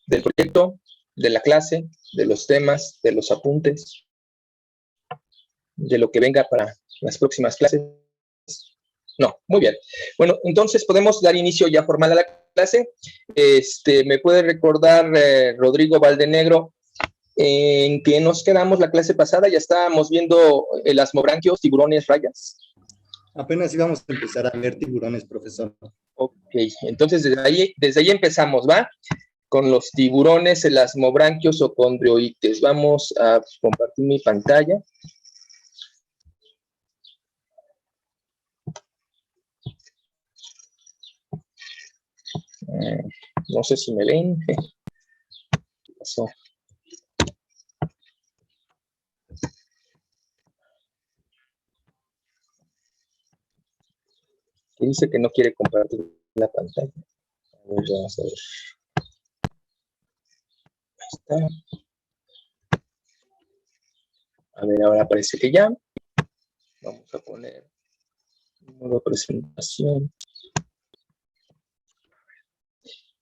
del proyecto, de la clase, de los temas, de los apuntes, de lo que venga para las próximas clases? No, muy bien. Bueno, entonces podemos dar inicio ya formal a la clase. ¿Me puede recordar, Rodrigo Valdenegro, en qué nos quedamos la clase pasada? Ya estábamos viendo elasmobranquios, tiburones, rayas. Apenas íbamos a empezar a ver tiburones, profesor. Ok, entonces desde ahí empezamos, ¿va? Con los tiburones, elasmobranquios o condrioites. Vamos a compartir mi pantalla. No sé si me ven. ¿Qué pasó? Que dice que no quiere compartir la pantalla. A ver, vamos a ver. Ahí está. A ver, ahora parece que ya. Vamos a poner nueva presentación.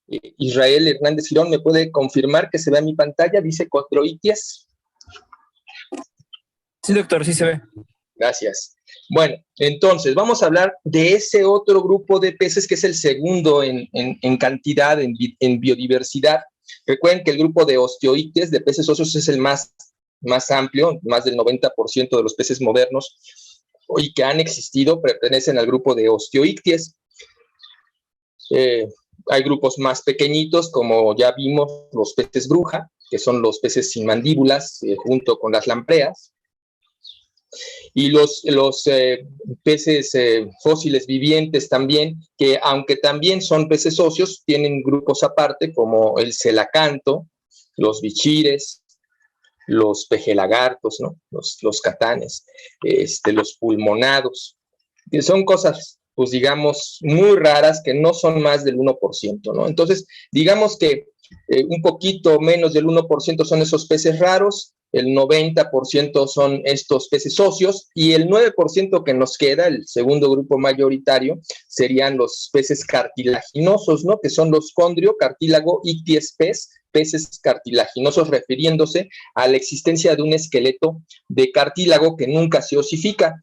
Israel Hernández Girón, ¿me puede confirmar que se ve en mi pantalla? Dice condroites. Sí, doctor, sí se ve. Gracias. Bueno, entonces vamos a hablar de ese otro grupo de peces que es el segundo en cantidad, en biodiversidad. Recuerden que el grupo de osteoites, de peces óseos, es el más amplio. Más del 90% de los peces modernos y que han existido pertenecen al grupo de osteoicties. Hay grupos más pequeñitos, como ya vimos, los peces bruja, que son los peces sin mandíbulas, junto con las lampreas. Y los peces fósiles vivientes también, que aunque también son peces óseos, tienen grupos aparte, como el celacanto, los bichires, los pejelagartos, ¿no? Los catanes, los pulmonados, que son cosas, pues digamos, muy raras, que no son más del 1%, ¿no? Entonces, digamos que un poquito menos del 1% son esos peces raros, el 90% son estos peces óseos, y el 9% que nos queda, el segundo grupo mayoritario, serían los peces cartilaginosos, ¿no? Que son los condrio, cartílago, icties pez, peces cartilaginosos, refiriéndose a la existencia de un esqueleto de cartílago que nunca se osifica.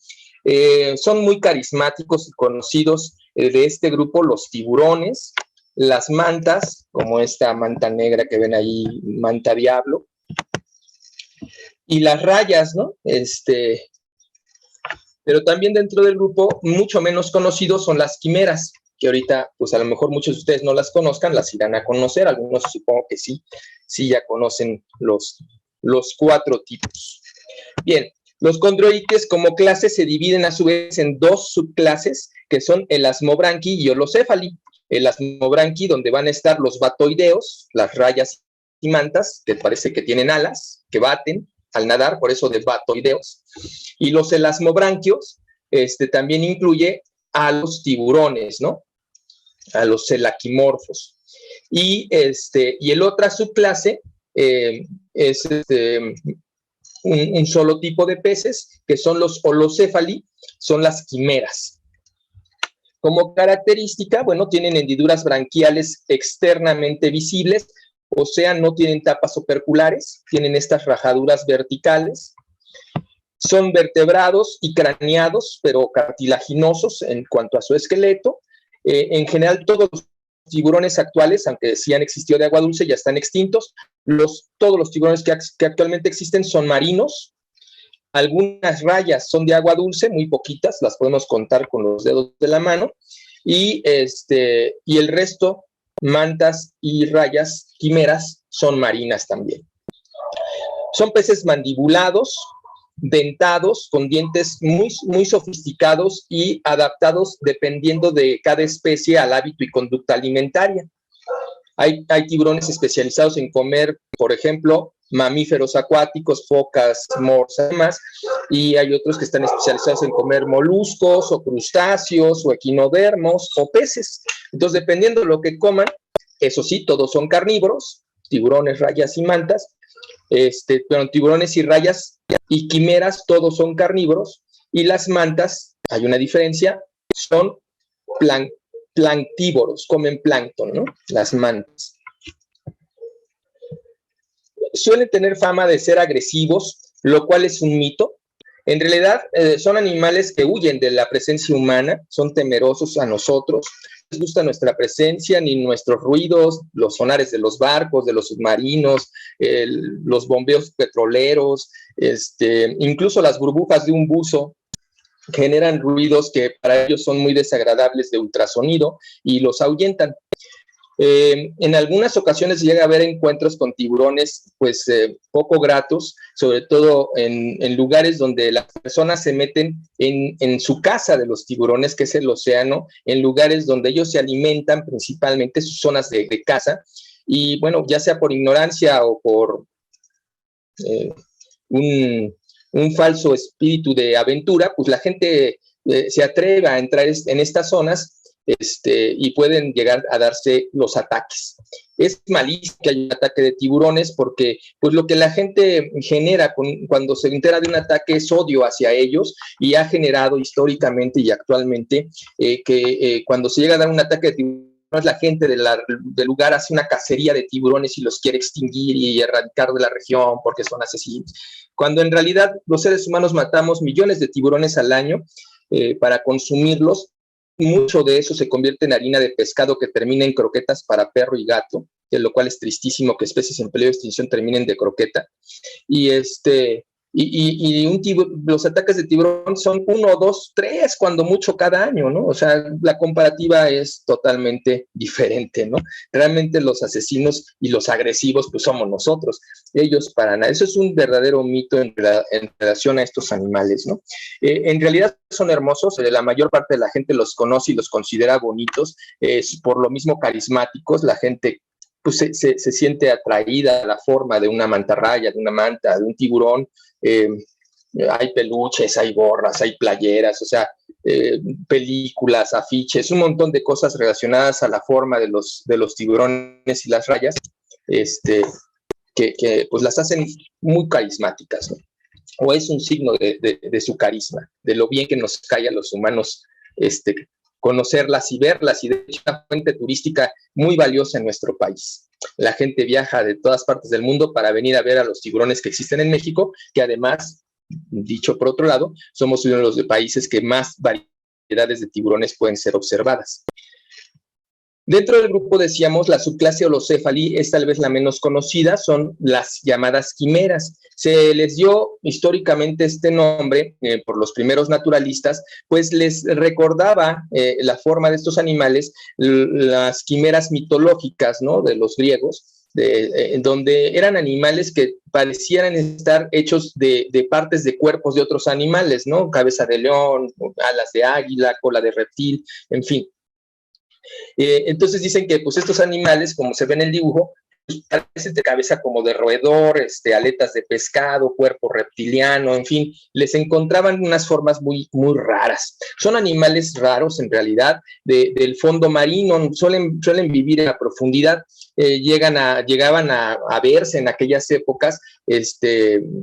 Son muy carismáticos y conocidos de este grupo los tiburones, las mantas, como esta manta negra que ven ahí, manta diablo, y las rayas, ¿no? Pero también dentro del grupo, mucho menos conocidos son las quimeras, que ahorita, pues a lo mejor muchos de ustedes no las conozcan, las irán a conocer, algunos supongo que sí ya conocen los 4 tipos. Bien, los condroites como clase se dividen a su vez en 2 subclases, que son elasmobranqui y holocéfali. Elasmobranqui, donde van a estar los batoideos, las rayas y mantas, que parece que tienen alas, que baten al nadar, por eso de batoideos. Y los elasmobranquios también incluye a los tiburones, ¿no? A los celaquimorfos. Y el otra subclase es un solo tipo de peces, que son los holocéfali, son las quimeras. Como característica, bueno, tienen hendiduras branquiales externamente visibles, o sea, no tienen tapas operculares, tienen estas rajaduras verticales. Son vertebrados y craneados, pero cartilaginosos en cuanto a su esqueleto. En general, todos los tiburones actuales, aunque sí han existido de agua dulce, ya están extintos. Todos los tiburones que actualmente existen son marinos. Algunas rayas son de agua dulce, muy poquitas, las podemos contar con los dedos de la mano. Y el resto, mantas y rayas, quimeras, son marinas también. Son peces mandibulados, dentados, con dientes muy, muy sofisticados y adaptados dependiendo de cada especie al hábito y conducta alimentaria. Hay tiburones especializados en comer, por ejemplo, mamíferos acuáticos, focas, morsas, demás, y hay otros que están especializados en comer moluscos o crustáceos o equinodermos o peces. Entonces, dependiendo de lo que coman, eso sí, todos son carnívoros, tiburones, rayas y mantas, pero tiburones y rayas y quimeras todos son carnívoros, y las mantas, hay una diferencia, son planctívoros, comen plancton, ¿no? Las mantas. suelen tener fama de ser agresivos, lo cual es un mito. En realidad, son animales que huyen de la presencia humana, son temerosos a nosotros, no les gusta nuestra presencia, ni nuestros ruidos, los sonares de los barcos, de los submarinos, los bombeos petroleros, incluso las burbujas de un buzo generan ruidos que para ellos son muy desagradables de ultrasonido y los ahuyentan. En algunas ocasiones llega a haber encuentros con tiburones pues poco gratos, sobre todo en lugares donde las personas se meten en su casa de los tiburones, que es el océano, en lugares donde ellos se alimentan, principalmente sus zonas de caza, y bueno, ya sea por ignorancia o por un falso espíritu de aventura, pues la gente se atreve a entrar en estas zonas y pueden llegar a darse los ataques. Es malísimo que haya un ataque de tiburones porque pues lo que la gente genera cuando se entera de un ataque es odio hacia ellos, y ha generado históricamente y actualmente que cuando se llega a dar un ataque de tiburones, la gente del lugar hace una cacería de tiburones y los quiere extinguir y erradicar de la región porque son asesinos, cuando en realidad los seres humanos matamos millones de tiburones al año para consumirlos. Mucho de eso se convierte en harina de pescado que termina en croquetas para perro y gato, lo cual es tristísimo que especies en peligro de extinción terminen de croqueta. Y los ataques de tiburón son 1, 2, 3, cuando mucho cada año, ¿no? O sea, la comparativa es totalmente diferente, ¿no? Realmente los asesinos y los agresivos, pues somos nosotros, ellos para nada. Eso es un verdadero mito en relación a estos animales, ¿no? En realidad son hermosos, la mayor parte de la gente los conoce y los considera bonitos, por lo mismo carismáticos, la gente pues se siente atraída a la forma de una mantarraya, de una manta, de un tiburón. Hay peluches, hay gorras, hay playeras, o sea, películas, afiches, un montón de cosas relacionadas a la forma de los tiburones y las rayas, que pues las hacen muy carismáticas, ¿no? O es un signo de su carisma, de lo bien que nos cae a los humanos conocerlas y verlas, y de hecho es una fuente turística muy valiosa en nuestro país. La gente viaja de todas partes del mundo para venir a ver a los tiburones que existen en México, que además, dicho por otro lado, somos uno de los países que más variedades de tiburones pueden ser observadas. Dentro del grupo, decíamos, la subclase Holocéphali es tal vez la menos conocida, son las llamadas quimeras. Se les dio históricamente este nombre por los primeros naturalistas, pues les recordaba la forma de estos animales, las quimeras mitológicas, ¿no?, de los griegos, donde eran animales que parecieran estar hechos de partes de cuerpos de otros animales, ¿no? Cabeza de león, alas de águila, cola de reptil, en fin. Entonces dicen que pues estos animales, como se ve en el dibujo, pues, parecen de cabeza como de roedor, aletas de pescado, cuerpo reptiliano, en fin, les encontraban unas formas muy, muy raras. Son animales raros en realidad, del fondo marino, suelen vivir en la profundidad, llegaban a verse en aquellas épocas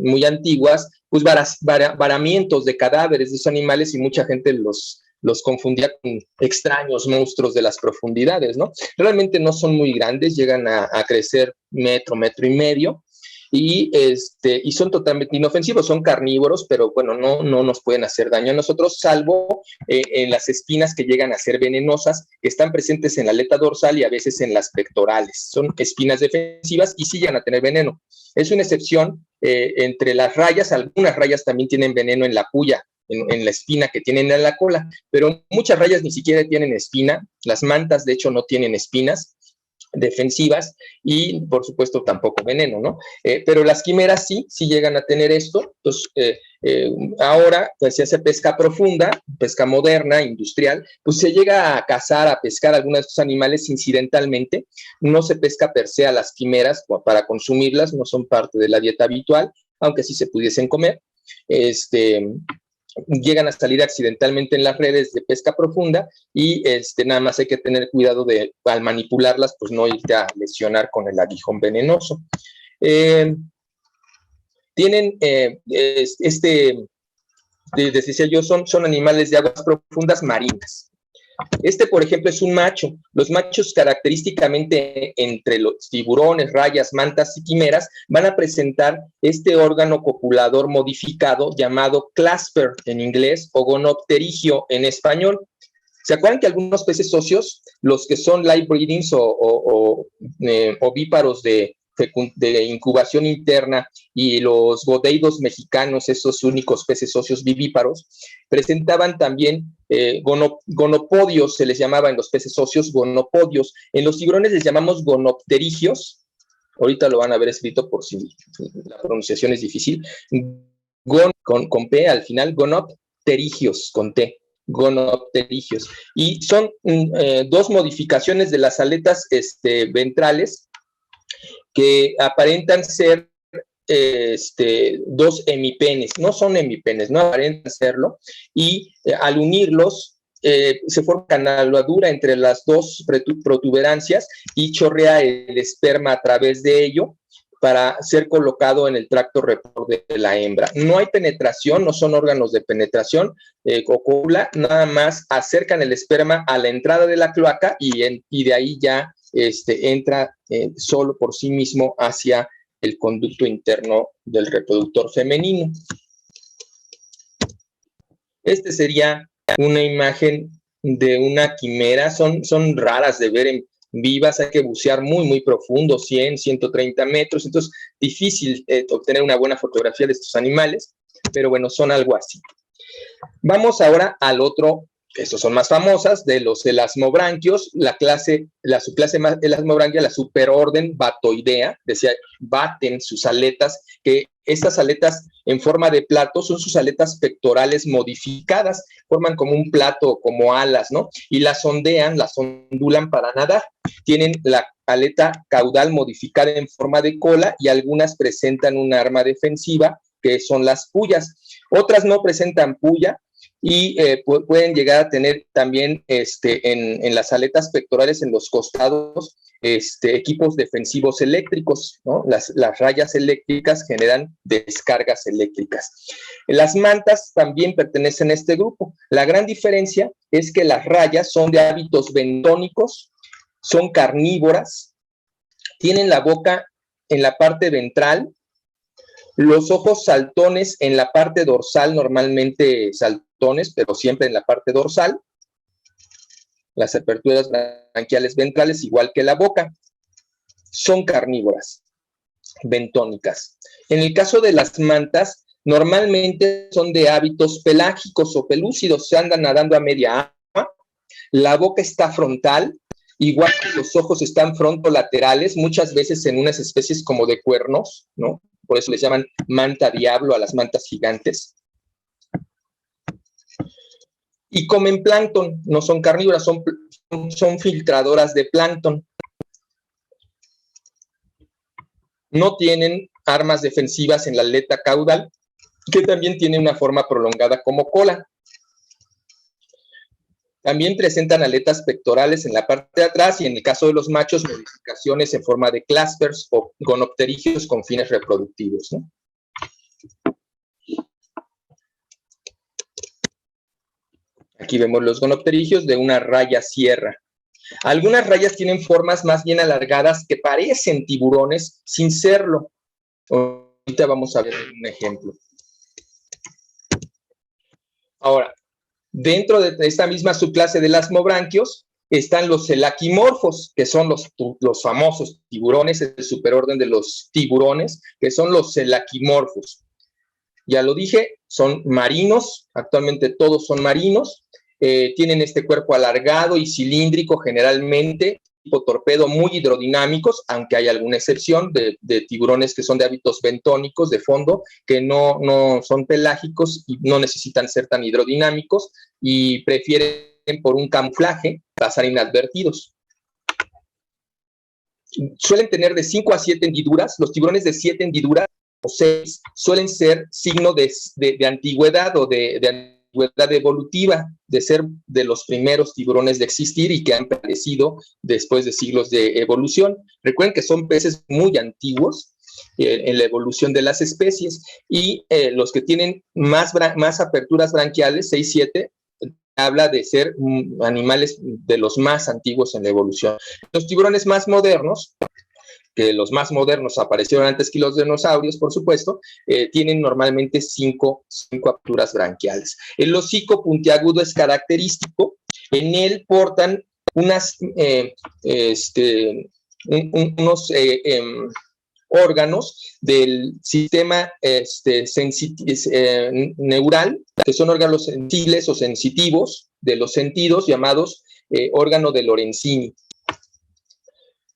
muy antiguas, pues varamientos de cadáveres de esos animales, y mucha gente los confundía con extraños monstruos de las profundidades, ¿no? Realmente no son muy grandes, llegan a crecer metro y medio, y son totalmente inofensivos, son carnívoros, pero bueno, no nos pueden hacer daño a nosotros, salvo en las espinas que llegan a ser venenosas, que están presentes en la aleta dorsal y a veces en las pectorales. Son espinas defensivas y sí llegan a tener veneno. Es una excepción entre las rayas. Algunas rayas también tienen veneno en la puya, en la espina que tienen en la cola, pero muchas rayas ni siquiera tienen espina. Las mantas, de hecho, no tienen espinas defensivas, y por supuesto tampoco veneno, ¿no? Pero las quimeras sí llegan a tener esto. Entonces, ahora pues se hace pesca profunda, pesca moderna, industrial, pues se llega a cazar, a pescar algunos de estos animales incidentalmente. No se pesca per se a las quimeras para consumirlas, no son parte de la dieta habitual, aunque sí se pudiesen comer. Llegan a salir accidentalmente en las redes de pesca profunda, y nada más hay que tener cuidado de, al manipularlas, pues no irte a lesionar con el aguijón venenoso. Tienen, decía yo, son animales de aguas profundas marinas. Este, por ejemplo, es un macho. Los machos característicamente entre los tiburones, rayas, mantas y quimeras van a presentar este órgano copulador modificado llamado clasper en inglés o gonopterigio en español. ¿Se acuerdan que algunos peces óseos, los que son live breedings o ovíparos de incubación interna y los godeidos mexicanos, esos únicos peces óseos vivíparos, presentaban también gonopodios, se les llamaba en los peces óseos gonopodios. En los tiburones les llamamos gonopterigios. Ahorita lo van a ver escrito por si la pronunciación es difícil. Con P al final, gonopterigios, con T. Gonopterigios. Y son dos modificaciones de las aletas ventrales que aparentan ser dos hemipenes. No son hemipenes, no aparentan serlo, y al unirlos se forma canalidura entre las dos protuberancias y chorrea el esperma a través de ello para ser colocado en el tracto reproductor de la hembra. No hay penetración, no son órganos de penetración, cópula, nada más acercan el esperma a la entrada de la cloaca y de ahí ya entra solo por sí mismo hacia el conducto interno del reproductor femenino. Este sería una imagen de una quimera. Son raras de ver en vivas, hay que bucear muy, muy profundo, 100, 130 metros, entonces difícil obtener una buena fotografía de estos animales, pero bueno, son algo así. Vamos ahora al otro, estos son más famosas, de los elasmobranquios, la subclase elasmobranquia, la superorden batoidea, decía, baten sus aletas, que estas aletas en forma de plato son sus aletas pectorales modificadas, forman como un plato, como alas, ¿no? Y las ondulan para nadar. Tienen la aleta caudal modificada en forma de cola y algunas presentan un arma defensiva, que son las puyas. Otras no presentan puya, y pueden llegar a tener también en las aletas pectorales, en los costados, equipos defensivos eléctricos, ¿no? Las rayas eléctricas generan descargas eléctricas. Las mantas también pertenecen a este grupo. La gran diferencia es que las rayas son de hábitos bentónicos, son carnívoras, tienen la boca en la parte ventral, los ojos saltones en la parte dorsal, normalmente saltones, pero siempre en la parte dorsal. Las aperturas branquiales ventrales, igual que la boca, son carnívoras, bentónicas. En el caso de las mantas, normalmente son de hábitos pelágicos o pelúcidos, se andan nadando a media agua. La boca está frontal, igual que los ojos están frontolaterales, muchas veces en unas especies como de cuernos, ¿no? Por eso les llaman manta diablo a las mantas gigantes. Y comen plancton, no son carnívoras, son filtradoras de plancton. No tienen armas defensivas en la aleta caudal, que también tiene una forma prolongada como cola. También presentan aletas pectorales en la parte de atrás y en el caso de los machos, modificaciones en forma de claspers o gonopterigios con fines reproductivos, ¿no? Aquí vemos los gonopterigios de una raya sierra. Algunas rayas tienen formas más bien alargadas que parecen tiburones sin serlo. Ahorita vamos a ver un ejemplo. Ahora, dentro de esta misma subclase de elasmobranquios están los selaquimorfos, que son los famosos tiburones, el superorden de los tiburones, que son los selaquimorfos. Ya lo dije, son marinos, actualmente todos son marinos, tienen este cuerpo alargado y cilíndrico generalmente, tipo torpedo, muy hidrodinámicos, aunque hay alguna excepción de tiburones que son de hábitos bentónicos de fondo, que no son pelágicos y no necesitan ser tan hidrodinámicos y prefieren por un camuflaje pasar inadvertidos. Suelen tener de 5 a 7 hendiduras. Los tiburones de 7 hendiduras o 6 suelen ser signo de antigüedad o de antigüedad evolutiva, de ser de los primeros tiburones de existir y que han perecido después de siglos de evolución. Recuerden que son peces muy antiguos en la evolución de las especies y los que tienen más aperturas branquiales, 6, 7, habla de ser animales de los más antiguos en la evolución. Los tiburones más modernos, que los más modernos aparecieron antes que los dinosaurios, por supuesto, tienen normalmente cinco aperturas branquiales. El hocico puntiagudo es característico, en él portan unos órganos del sistema neural, que son órganos sensibles o sensitivos de los sentidos, llamados órgano de Lorenzini.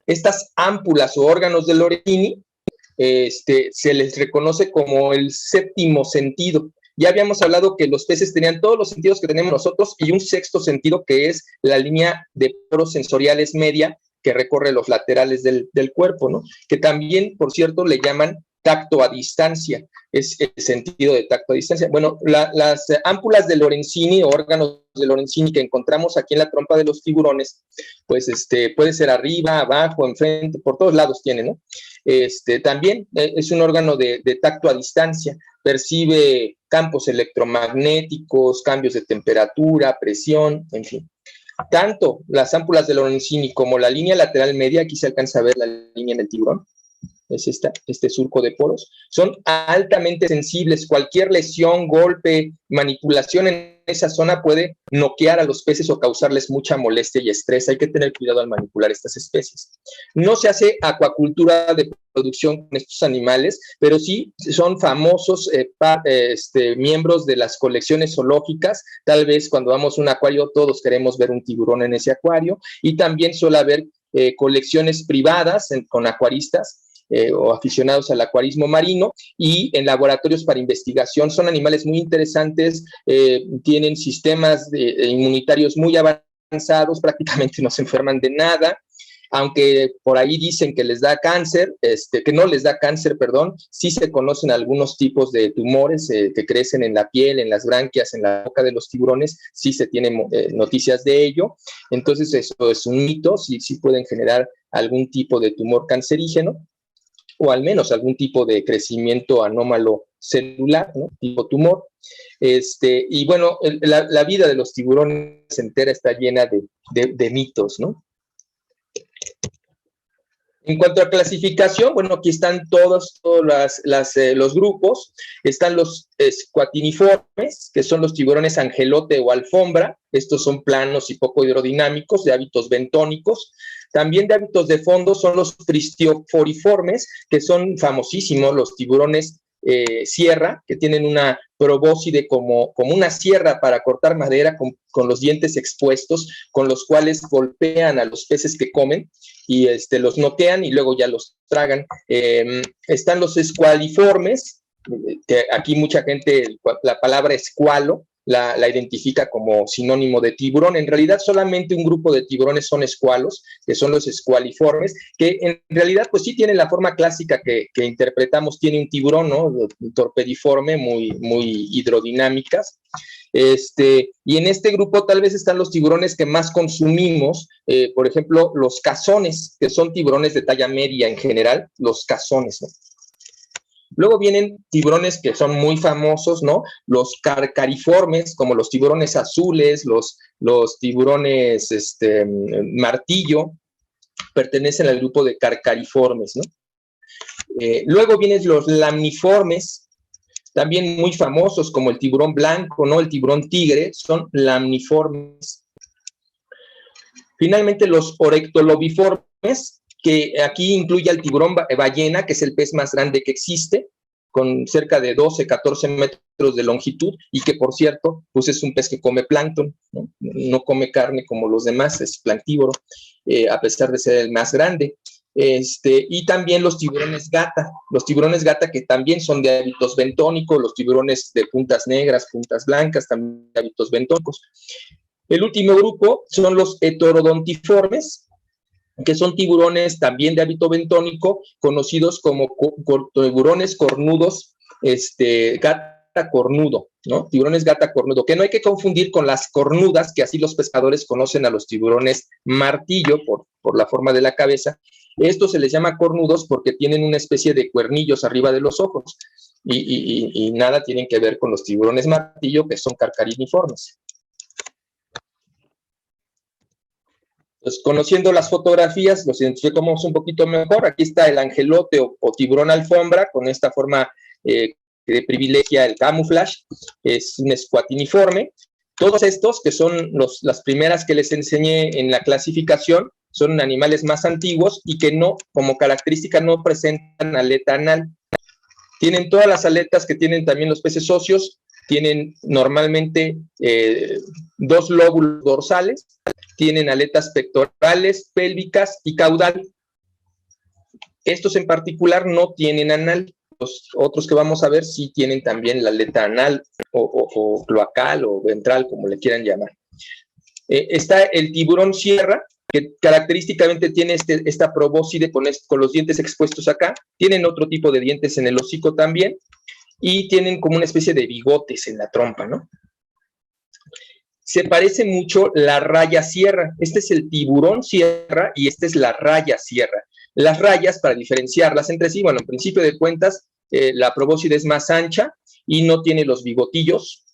Estas ámpulas o órganos de Lorenzini se les reconoce como el séptimo sentido. Ya habíamos hablado que los peces tenían todos los sentidos que tenemos nosotros y un sexto sentido, que es la línea de poros sensoriales media que recorre los laterales del cuerpo, ¿no? Que también, por cierto, le llaman tacto a distancia, es el sentido de tacto a distancia. Bueno, las ámpulas de Lorenzini o órganos de Lorenzini que encontramos aquí en la trompa de los tiburones, pues puede ser arriba, abajo, enfrente, por todos lados tiene, ¿no? También es un órgano de tacto a distancia, percibe campos electromagnéticos, cambios de temperatura, presión, en fin. Tanto las ámpulas de Lorenzini como la línea lateral media, aquí se alcanza a ver la línea en el tiburón, es este surco de poros, son altamente sensibles. Cualquier lesión, golpe, manipulación en esa zona puede noquear a los peces o causarles mucha molestia y estrés. Hay que tener cuidado al manipular estas especies. No se hace acuacultura de producción con estos animales, pero sí son famosos miembros de las colecciones zoológicas. Tal vez cuando vamos a un acuario todos queremos ver un tiburón en ese acuario, y también suele haber colecciones privadas con acuaristas o aficionados al acuarismo marino, y en laboratorios para investigación. Son animales muy interesantes, tienen sistemas inmunitarios muy avanzados, prácticamente no se enferman de nada, aunque por ahí dicen que les da cáncer, que no les da cáncer, perdón. Sí se conocen algunos tipos de tumores que crecen en la piel, en las branquias, en la boca de los tiburones, sí se tienen noticias de ello. Entonces eso es un mito, sí pueden generar algún tipo de tumor cancerígeno, o al menos algún tipo de crecimiento anómalo celular, ¿no? Tipo tumor. Y bueno, la vida de los tiburones entera está llena de mitos, ¿no? En cuanto a clasificación, bueno, aquí están todos los grupos. Están los escuatiniformes, que son los tiburones angelote o alfombra. Estos son planos y poco hidrodinámicos, de hábitos bentónicos. También de hábitos de fondo son los pristioforiformes, que son famosísimos, los tiburones sierra, que tienen una probóscide como una sierra para cortar madera, con los dientes expuestos, con los cuales golpean a los peces que comen y los noquean y luego ya los tragan. Están los escualiformes, que aquí mucha gente, la palabra escualo, la identifica como sinónimo de tiburón. En realidad solamente un grupo de tiburones son escualos, que son los escualiformes, que en realidad pues sí tienen la forma clásica que interpretamos, tiene un tiburón, ¿no? Torpediforme, muy hidrodinámicas. Y en este grupo tal vez están los tiburones que más consumimos, por ejemplo, los cazones, que son tiburones de talla media en general, los cazones, ¿no? Luego vienen tiburones que son muy famosos, ¿no? Los carcariformes, como los tiburones azules, los tiburones martillo, pertenecen al grupo de carcariformes, ¿no? Luego vienen los lamniformes, también muy famosos, como el tiburón blanco, ¿no? El tiburón tigre, son lamniformes. Finalmente, los orectolobiformes, que aquí incluye al tiburón ballena, que es el pez más grande que existe, con cerca de 12, 14 metros de longitud, y que, por cierto, pues es un pez que come plancton, ¿no? No come carne como los demás, es plantívoro, a pesar de ser el más grande. Y también los tiburones gata que también son de hábitos bentónicos, los tiburones de puntas negras, puntas blancas, también de hábitos bentónicos. El último grupo son los heterodontiformes, que son tiburones también de hábito bentónico, conocidos como tiburones cornudos, gata cornudo, ¿no? Tiburones gata cornudo, que no hay que confundir con las cornudas, que así los pescadores conocen a los tiburones martillo por la forma de la cabeza. Estos se les llama cornudos porque tienen una especie de cuernillos arriba de los ojos, y nada tienen que ver con los tiburones martillo, que son carcariniformes. Pues, conociendo las fotografías, los identificamos un poquito mejor. Aquí está el angelote o tiburón alfombra, con esta forma que privilegia el camuflaje, es un escuatiniforme. Todos estos, que son las primeras que les enseñé en la clasificación, son animales más antiguos y que no, como característica, no presentan aleta anal. Tienen todas las aletas que tienen también los peces óseos, tienen normalmente 2 lóbulos dorsales, tienen aletas pectorales, pélvicas y caudal. Estos en particular no tienen anal. Los otros que vamos a ver sí tienen también la aleta anal o cloacal o ventral, como le quieran llamar. Está el tiburón sierra, que característicamente tiene esta probóscide con los dientes expuestos acá. Tienen otro tipo de dientes en el hocico también y tienen como una especie de bigotes en la trompa, ¿no? Se parece mucho la raya sierra. Este es el tiburón sierra y esta es la raya sierra. Las rayas, para diferenciarlas entre sí, bueno, en principio de cuentas, la probóscide es más ancha y no tiene los bigotillos.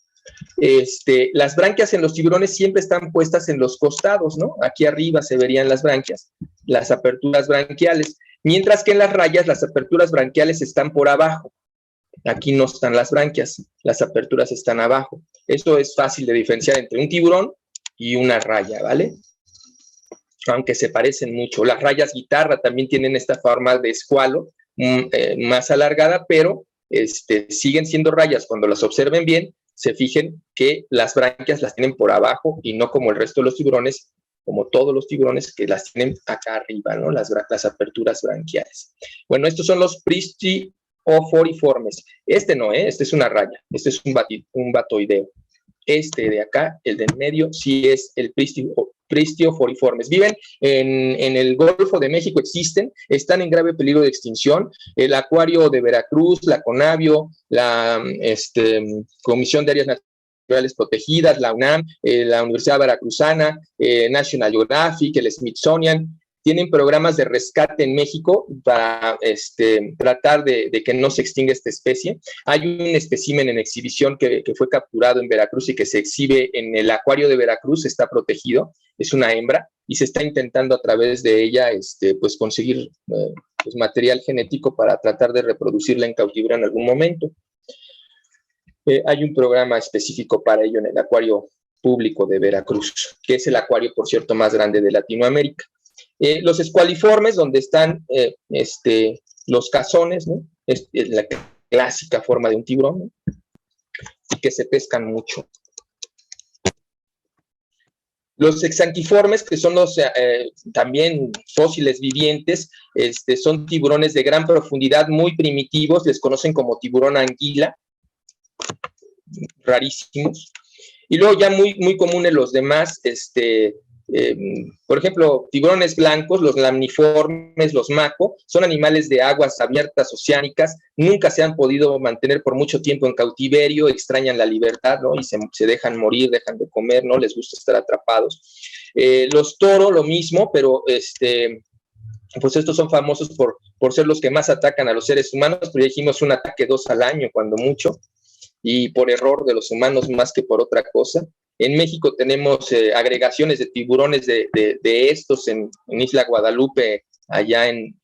Las branquias en los tiburones siempre están puestas en los costados, ¿no? Aquí arriba se verían las branquias, las aperturas branquiales, mientras que en las rayas las aperturas branquiales están por abajo. Aquí no están las branquias, las aperturas están abajo. Eso es fácil de diferenciar entre un tiburón y una raya, ¿vale? Aunque se parecen mucho. Las rayas guitarra también tienen esta forma de escualo más alargada, pero siguen siendo rayas. Cuando las observen bien, se fijen que las branquias las tienen por abajo y no como el resto de los tiburones, como todos los tiburones que las tienen acá arriba, ¿no? Las aperturas branquiales. Bueno, estos son los pristioforiformes. Este no, este es una raya, este es un batoideo. Este de acá, el del medio, sí es el pristioforiformes. Viven en el Golfo de México, están en grave peligro de extinción. El Acuario de Veracruz, la CONAVIO, la Comisión de Áreas Naturales Protegidas, la UNAM, la Universidad Veracruzana, National Geographic, el Smithsonian, tienen programas de rescate en México para tratar de que no se extinga esta especie. Hay un espécimen en exhibición que fue capturado en Veracruz y que se exhibe en el Acuario de Veracruz, está protegido, es una hembra, y se está intentando a través de ella pues conseguir pues material genético para tratar de reproducirla en cautiverio en algún momento. Hay un programa específico para ello en el Acuario Público de Veracruz, que es el acuario, por cierto, más grande de Latinoamérica. Los escualiformes, donde están los cazones, ¿no? Es la clásica forma de un tiburón, ¿no? Y que se pescan mucho. Los exanquiformes, que son los también fósiles vivientes, son tiburones de gran profundidad, muy primitivos, les conocen como tiburón anguila, rarísimos. Y luego ya muy, muy comunes los demás, por ejemplo, tiburones blancos, los lamniformes, los mako, son animales de aguas abiertas oceánicas, nunca se han podido mantener por mucho tiempo en cautiverio, extrañan la libertad, ¿no? Y se dejan morir, dejan de comer, no les gusta estar atrapados. Los toro, lo mismo, pero pues estos son famosos por ser los que más atacan a los seres humanos, pero ya dijimos un ataque 2 al año, cuando mucho, y por error de los humanos más que por otra cosa. En México tenemos agregaciones de tiburones de estos en Isla Guadalupe, allá en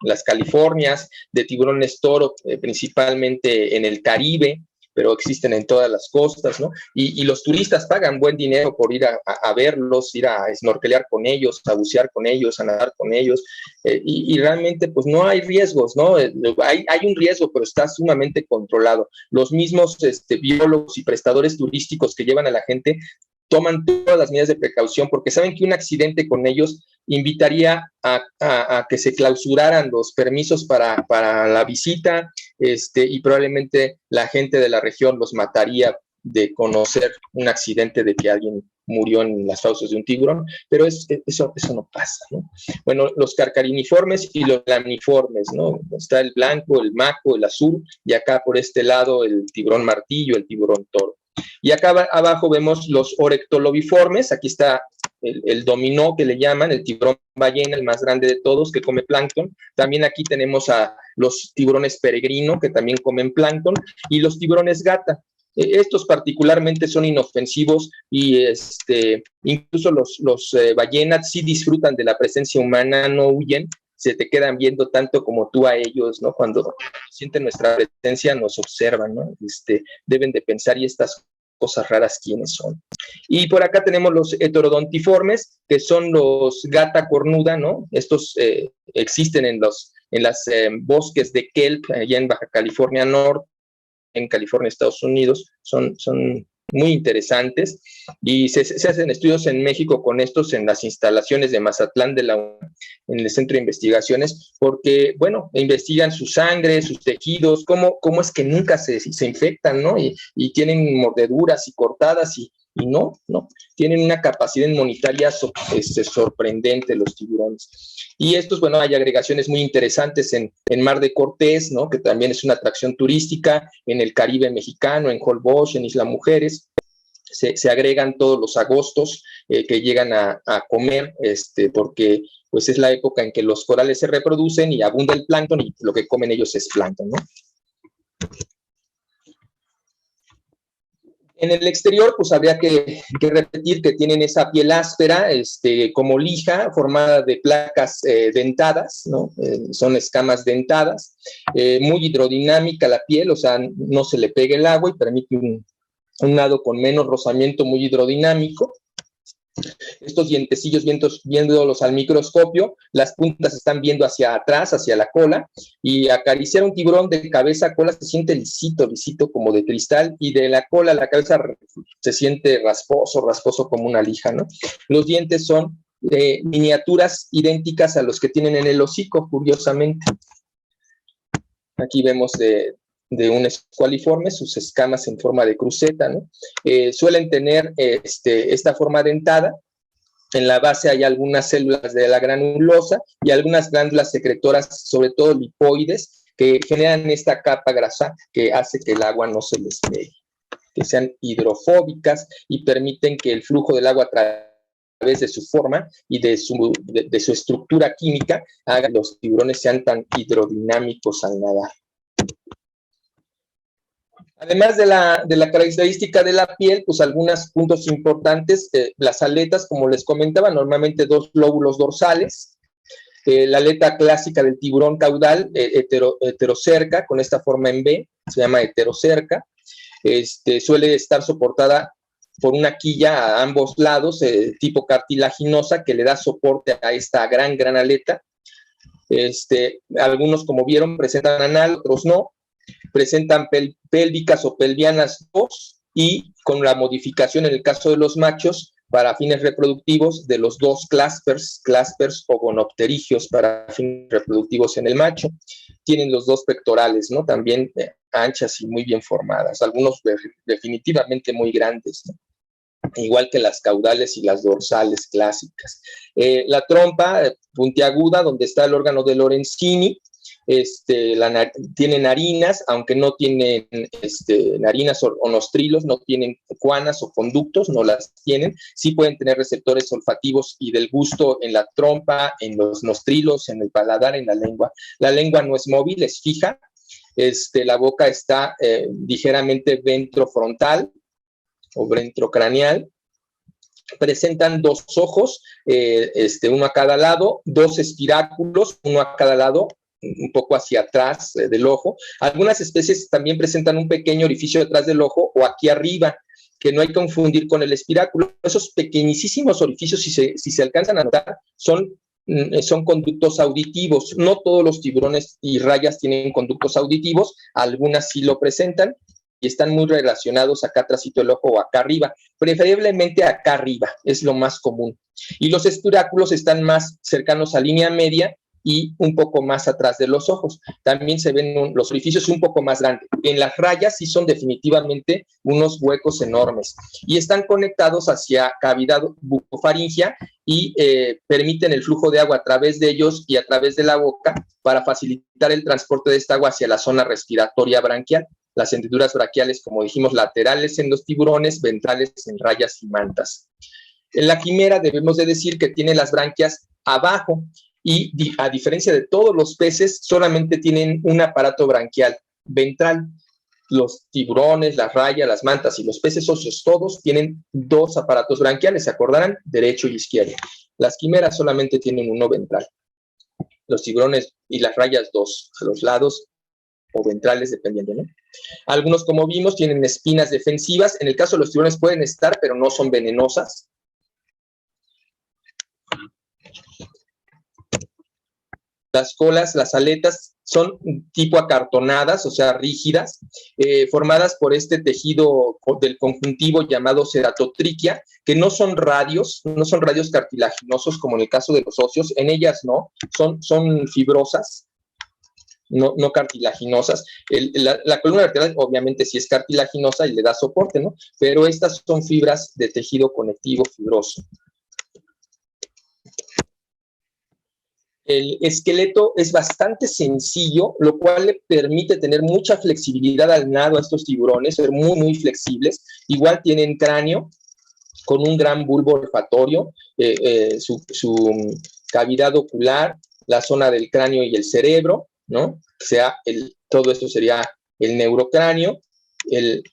las Californias, de tiburones toro, principalmente en el Caribe, pero existen en todas las costas, ¿no? Y los turistas pagan buen dinero por ir a verlos, ir a snorkelear con ellos, a bucear con ellos, a nadar con ellos, y realmente pues no hay riesgos, ¿no? Hay un riesgo, pero está sumamente controlado. Los mismos biólogos y prestadores turísticos que llevan a la gente toman todas las medidas de precaución porque saben que un accidente con ellos invitaría a que se clausuraran los permisos para la visita, y probablemente la gente de la región los mataría de conocer un accidente de que alguien murió en las fauces de un tiburón, pero eso no pasa, ¿no? Bueno, los carcariniformes y los lamniformes, ¿no? Está el blanco, el mako, el azul, y acá por este lado el tiburón martillo, el tiburón toro. Y acá abajo vemos los orectolobiformes, aquí está el dominó que le llaman, el tiburón ballena, el más grande de todos, que come plancton. También aquí tenemos a los tiburones peregrino, que también comen plancton, y los tiburones gata. Estos particularmente son inofensivos y incluso los ballenas sí disfrutan de la presencia humana, no huyen, se te quedan viendo tanto como tú a ellos, ¿no? Cuando sienten nuestra presencia nos observan, ¿no? Deben de pensar, ¿y estas cosas raras quiénes son? Y por acá tenemos los heterodontiformes, que son los gata cornuda, ¿no? Estos existen en los bosques de kelp, allá en Baja California Norte, en California, Estados Unidos, son muy interesantes y se hacen estudios en México con estos en las instalaciones de Mazatlán de la UNAM, en el Centro de Investigaciones, porque, bueno, investigan su sangre, sus tejidos, cómo es que nunca se infectan, ¿no? Y tienen mordeduras y cortadas y no, tienen una capacidad inmunitaria sorprendente los tiburones. Y estos, bueno, hay agregaciones muy interesantes en Mar de Cortés, ¿no? Que también es una atracción turística, en el Caribe mexicano, en Holbox, en Isla Mujeres. Se agregan todos los agostos que llegan a comer, porque pues es la época en que los corales se reproducen y abunda el plancton y lo que comen ellos es plancton, ¿no? En el exterior, pues habría que repetir que tienen esa piel áspera, como lija, formada de placas dentadas, ¿no? Son escamas dentadas, muy hidrodinámica la piel, o sea, no se le pega el agua y permite un nado con menos rozamiento, muy hidrodinámico. Estos dientecillos viéndolos al microscopio, las puntas están viendo hacia atrás, hacia la cola, y acariciar un tiburón de cabeza a cola se siente lisito como de cristal, y de la cola a la cabeza se siente rasposo como una lija, ¿no? Los dientes son miniaturas idénticas a los que tienen en el hocico, curiosamente. Aquí vemos de un escualiforme, sus escamas en forma de cruceta, ¿no? Suelen tener esta forma dentada. En la base hay algunas células de la granulosa y algunas glándulas secretoras, sobre todo lipoides, que generan esta capa grasa que hace que el agua no se les pegue, que sean hidrofóbicas y permiten que el flujo del agua a través de su forma y de su estructura química haga que los tiburones sean tan hidrodinámicos al nadar. Además de la característica de la piel, pues algunos puntos importantes, las aletas, como les comentaba, normalmente 2 lóbulos dorsales, la aleta clásica del tiburón caudal, heterocerca, con esta forma en B, se llama heterocerca, suele estar soportada por una quilla a ambos lados, tipo cartilaginosa, que le da soporte a esta gran aleta. Algunos, como vieron, presentan anal, otros no. Presentan pélvicas o pelvianas 2 y con la modificación en el caso de los machos para fines reproductivos de los 2 claspers o gonopterigios para fines reproductivos en el macho. Tienen los 2 pectorales, ¿no? También anchas y muy bien formadas, algunos definitivamente muy grandes, ¿no? Igual que las caudales y las dorsales clásicas. La trompa puntiaguda, donde está el órgano de Lorenzini, tiene narinas, aunque no tienen narinas o nostrilos, no tienen cuanas o conductos, no las tienen. Sí pueden tener receptores olfativos y del gusto en la trompa, en los nostrilos, en el paladar, en la lengua. La lengua no es móvil, es fija. La boca está ligeramente ventrofrontal o ventrocraneal. Presentan 2 ojos, uno a cada lado, 2 espiráculos, uno a cada lado, un poco hacia atrás del ojo. Algunas especies también presentan un pequeño orificio detrás del ojo o aquí arriba, que no hay que confundir con el espiráculo. Esos pequeñísimos orificios, si se alcanzan a notar, son conductos auditivos. No todos los tiburones y rayas tienen conductos auditivos, algunas sí lo presentan y están muy relacionados acá atrásito del ojo o acá arriba, preferiblemente acá arriba, es lo más común. Y los espiráculos están más cercanos a línea media y un poco más atrás de los ojos. También se ven los orificios un poco más grandes. En las rayas sí son definitivamente unos huecos enormes y están conectados hacia cavidad bucofaringea y permiten el flujo de agua a través de ellos y a través de la boca para facilitar el transporte de esta agua hacia la zona respiratoria branquial. Las hendiduras braquiales, como dijimos, laterales en los tiburones, ventrales en rayas y mantas. En la quimera debemos de decir que tiene las branquias abajo y a diferencia de todos los peces, solamente tienen un aparato branquial ventral. los tiburones, las rayas, las mantas y los peces óseos, todos tienen 2 aparatos branquiales, ¿se acordarán? Derecho y izquierdo. Las quimeras solamente tienen uno ventral. Los tiburones y las rayas 2 a los lados o ventrales, dependiendo, ¿no? Algunos, como vimos, tienen espinas defensivas. En el caso de los tiburones pueden estar, pero no son venenosas. Las colas, las aletas, son tipo acartonadas, o sea, rígidas, formadas por este tejido del conjuntivo llamado ceratotriquia, que no son radios cartilaginosos como en el caso de los óseos. En ellas no, son fibrosas, no cartilaginosas. La columna vertebral obviamente sí es cartilaginosa y le da soporte, ¿no? Pero estas son fibras de tejido conectivo fibroso. El esqueleto es bastante sencillo, lo cual le permite tener mucha flexibilidad al nado a estos tiburones, ser muy, muy flexibles. Igual tienen cráneo con un gran bulbo olfatorio, su cavidad ocular, la zona del cráneo y el cerebro, ¿no? O sea, todo esto sería el neurocráneo, el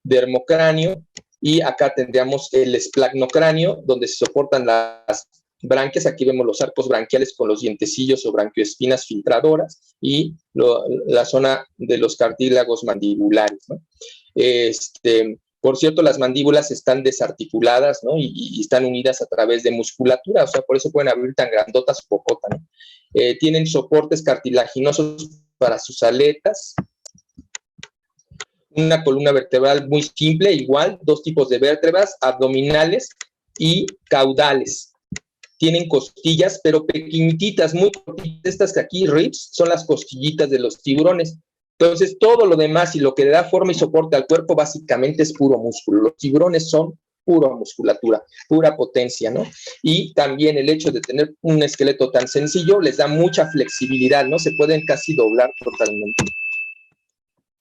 dermocráneo, y acá tendríamos el esplagmocráneo, donde se soportan las branquias. Aquí vemos los arcos branquiales con los dientecillos o branquioespinas filtradoras, y la zona de los cartílagos mandibulares, ¿no? Por cierto, las mandíbulas están desarticuladas, ¿no? Y están unidas a través de musculatura, o sea, por eso pueden abrir tan grandotas su popota, ¿no? Tienen soportes cartilaginosos para sus aletas. Una columna vertebral muy simple, igual, 2 tipos de vértebras, abdominales y caudales. Tienen costillas, pero pequeñitas, muy cortitas. Estas que aquí, ribs, son las costillitas de los tiburones. Entonces, todo lo demás y lo que le da forma y soporte al cuerpo, básicamente es puro músculo. Los tiburones son pura musculatura, pura potencia, ¿no? Y también el hecho de tener un esqueleto tan sencillo les da mucha flexibilidad, ¿no? Se pueden casi doblar totalmente.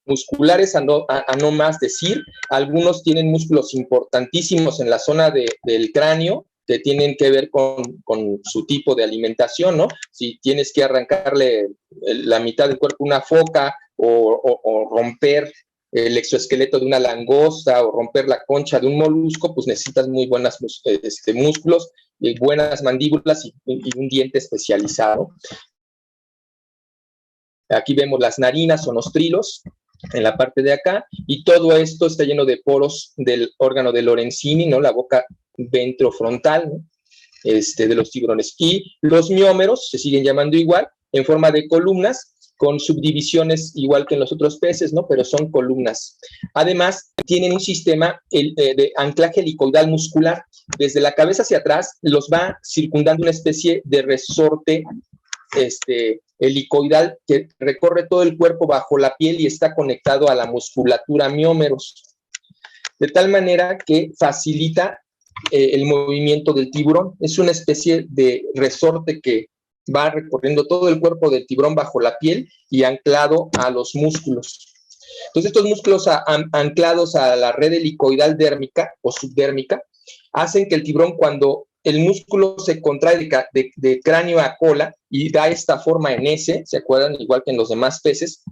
Musculares a no más decir, algunos tienen músculos importantísimos en la zona del cráneo, que tienen que ver con su tipo de alimentación, ¿no? Si tienes que arrancarle la mitad del cuerpo a una foca, o romper el exoesqueleto de una langosta, o romper la concha de un molusco, pues necesitas muy buenos músculos, y buenas mandíbulas y un diente especializado. Aquí vemos las narinas o nostrilos en la parte de acá, y todo esto está lleno de poros del órgano de Lorenzini, ¿no? La boca ventrofrontal, ¿no? De los tiburones. Y los miómeros se siguen llamando igual, en forma de columnas, con subdivisiones igual que en los otros peces, ¿no? Pero son columnas. Además, tienen un sistema de anclaje helicoidal muscular. Desde la cabeza hacia atrás los va circundando una especie de resorte helicoidal que recorre todo el cuerpo bajo la piel y está conectado a la musculatura miómeros, de tal manera que facilita el movimiento del tiburón. Es una especie de resorte que va recorriendo todo el cuerpo del tiburón bajo la piel y anclado a los músculos. Entonces, estos músculos anclados a la red helicoidal dérmica o subdérmica hacen que el tiburón, cuando el músculo se contrae de cráneo a cola y da esta forma en S, ¿se acuerdan? Igual que en los demás peces,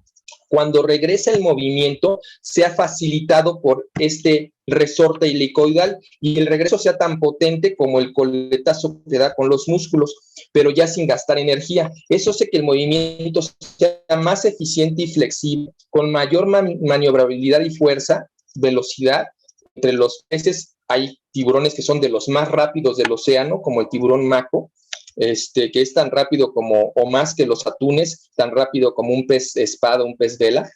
cuando regresa el movimiento sea facilitado por este resorte helicoidal y el regreso sea tan potente como el coletazo que da con los músculos, pero ya sin gastar energía. Eso hace que el movimiento sea más eficiente y flexible, con mayor maniobrabilidad y fuerza, velocidad. Entre los peces hay tiburones que son de los más rápidos del océano, como el tiburón maco, que es tan rápido como, o más que los atunes, tan rápido como un pez espada, un pez vela,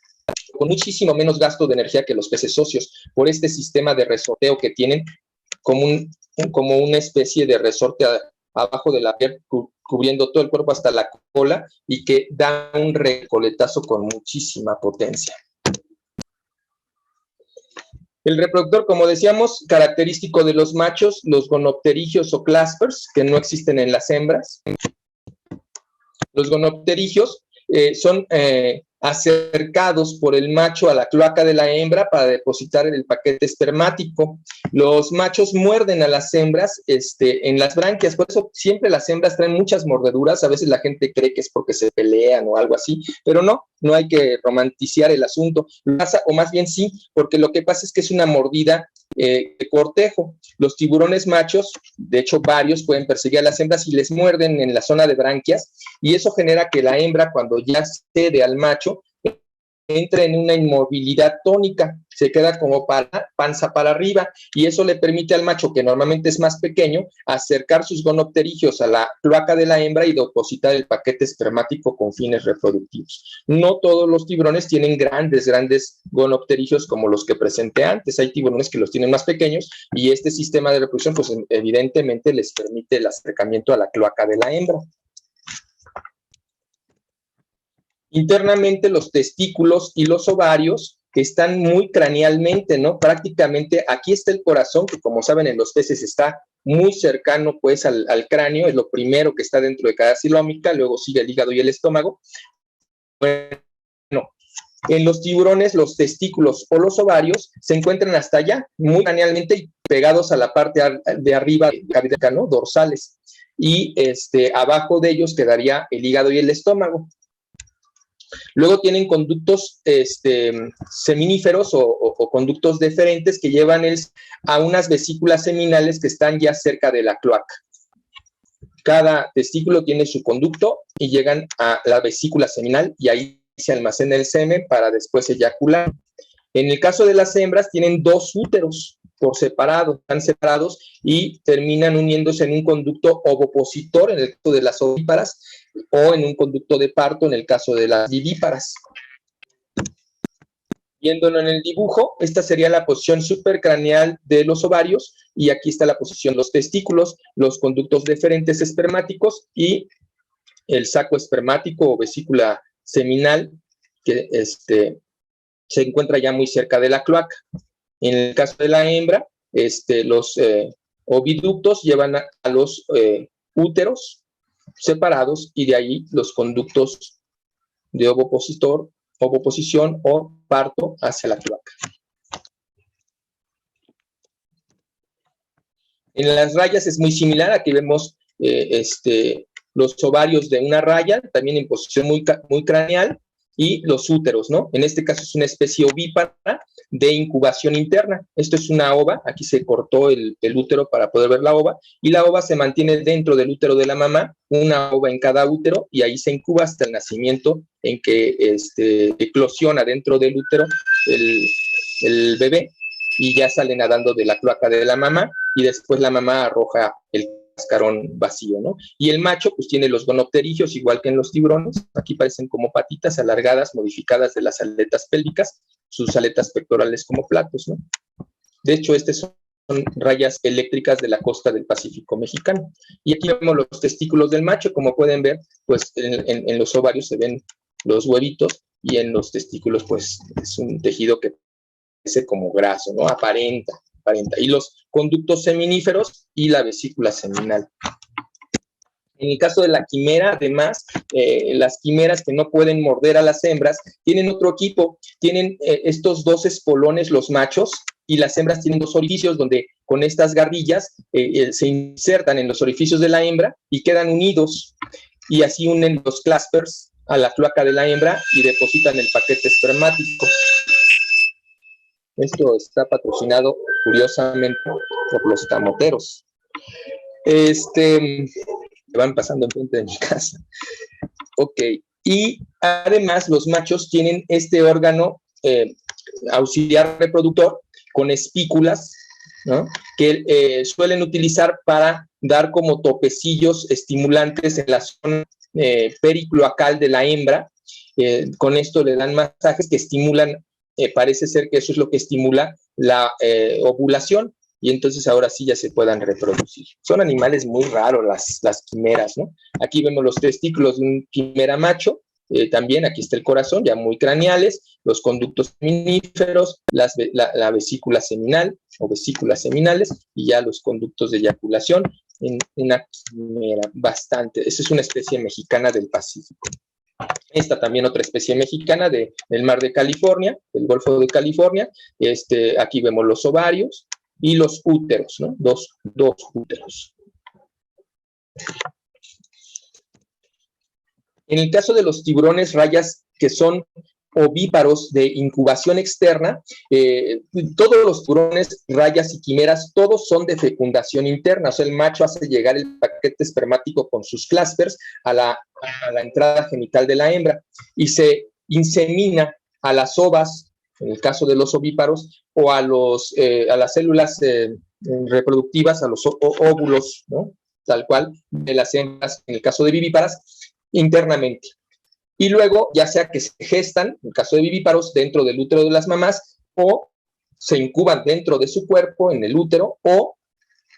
con muchísimo menos gasto de energía que los peces óseos, por este sistema de resorteo que tienen, como una especie de resorte abajo de la piel, cubriendo todo el cuerpo hasta la cola, y que da un recoletazo con muchísima potencia. El reproductor, como decíamos, característico de los machos, los gonopterigios o claspers, que no existen en las hembras. Los gonopterigios son acercados por el macho a la cloaca de la hembra para depositar el paquete espermático. Los machos muerden a las hembras en las branquias, por eso siempre las hembras traen muchas mordeduras. A veces la gente cree que es porque se pelean o algo así, pero no hay que romantizar el asunto, o más bien sí, porque lo que pasa es que es una mordida de cortejo. Los tiburones machos, de hecho varios, pueden perseguir a las hembras y les muerden en la zona de branquias, y eso genera que la hembra, cuando ya cede al macho, entra en una inmovilidad tónica, se queda como panza para arriba, y eso le permite al macho, que normalmente es más pequeño, acercar sus gonopterigios a la cloaca de la hembra y depositar el paquete espermático con fines reproductivos. No todos los tiburones tienen grandes gonopterigios como los que presenté antes. Hay tiburones que los tienen más pequeños, y este sistema de reproducción, pues evidentemente les permite el acercamiento a la cloaca de la hembra. Internamente los testículos y los ovarios, que están muy cranealmente, ¿no? Prácticamente aquí está el corazón, que como saben en los peces está muy cercano pues al cráneo, es lo primero que está dentro de cada cilómica, luego sigue el hígado y el estómago. Bueno, en los tiburones los testículos o los ovarios se encuentran hasta allá, muy cranealmente y pegados a la parte de arriba de la cavidad, ¿no? Dorsales. Y abajo de ellos quedaría el hígado y el estómago. Luego tienen conductos seminíferos o conductos deferentes que llevan a unas vesículas seminales que están ya cerca de la cloaca. Cada testículo tiene su conducto y llegan a la vesícula seminal, y ahí se almacena el semen para después eyacular. En el caso de las hembras tienen 2 úteros por separado, están separados y terminan uniéndose en un conducto ovopositor en el caso de las ovíparas, o en un conducto de parto en el caso de las vivíparas. Viéndolo en el dibujo, esta sería la posición supracraneal de los ovarios, y aquí está la posición de los testículos, los conductos deferentes espermáticos y el saco espermático o vesícula seminal, que se encuentra ya muy cerca de la cloaca. En el caso de la hembra, los oviductos llevan a los úteros separados, y de ahí los conductos de ovoposición o parto hacia la cloaca. En las rayas es muy similar. Aquí vemos los ovarios de una raya, también en posición muy craneal, y los úteros, ¿no? En este caso es una especie ovípara de incubación interna. Esto es una ova, aquí se cortó el útero para poder ver la ova, y la ova se mantiene dentro del útero de la mamá, una ova en cada útero, y ahí se incuba hasta el nacimiento, en que eclosiona dentro del útero el bebé, y ya sale nadando de la cloaca de la mamá, y después la mamá arroja el cascarón vacío, ¿no? Y el macho pues tiene los gonopterigios igual que en los tiburones. Aquí parecen como patitas alargadas, modificadas de las aletas pélvicas, sus aletas pectorales como platos, ¿no? De hecho, estas son rayas eléctricas de la costa del Pacífico mexicano. Y aquí vemos los testículos del macho. Como pueden ver, pues en los ovarios se ven los huevitos, y en los testículos pues es un tejido que parece como graso, ¿no? Aparenta. Y los conductos seminíferos y la vesícula seminal. En el caso de la quimera, además, las quimeras que no pueden morder a las hembras tienen otro equipo. Tienen estos 2 espolones los machos, y las hembras tienen 2 orificios donde con estas garrillas se insertan en los orificios de la hembra y quedan unidos, y así unen los claspers a la cloaca de la hembra y depositan el paquete espermático. Esto está patrocinado, curiosamente, por los camoteros. Van pasando enfrente de mi casa. Ok. Y además, los machos tienen este órgano auxiliar reproductor con espículas, ¿no? Que suelen utilizar para dar como topecillos estimulantes en la zona pericloacal de la hembra. Con esto le dan masajes que estimulan. Parece ser que eso es lo que estimula la ovulación, y entonces ahora sí ya se puedan reproducir. Son animales muy raros las quimeras, ¿no? Aquí vemos los testículos de un quimera macho, también aquí está el corazón, ya muy craneales, los conductos seminíferos, la vesícula seminal o vesículas seminales, y ya los conductos de eyaculación en una quimera bastante. Esa es una especie mexicana del Pacífico. Esta también otra especie mexicana del mar de California, del Golfo de California. Aquí vemos los ovarios y los úteros, ¿no? Dos úteros. En el caso de los tiburones rayas que son ovíparos de incubación externa, todos los tiburones, rayas y quimeras, todos son de fecundación interna. O sea, el macho hace llegar el paquete espermático con sus cláspers a la entrada genital de la hembra y se insemina a las ovas, en el caso de los ovíparos, o a las células reproductivas, a los óvulos, ¿no? Tal cual, de las hembras, en el caso de vivíparas, internamente. Y luego, ya sea que se gestan, en el caso de vivíparos, dentro del útero de las mamás, o se incuban dentro de su cuerpo, en el útero, o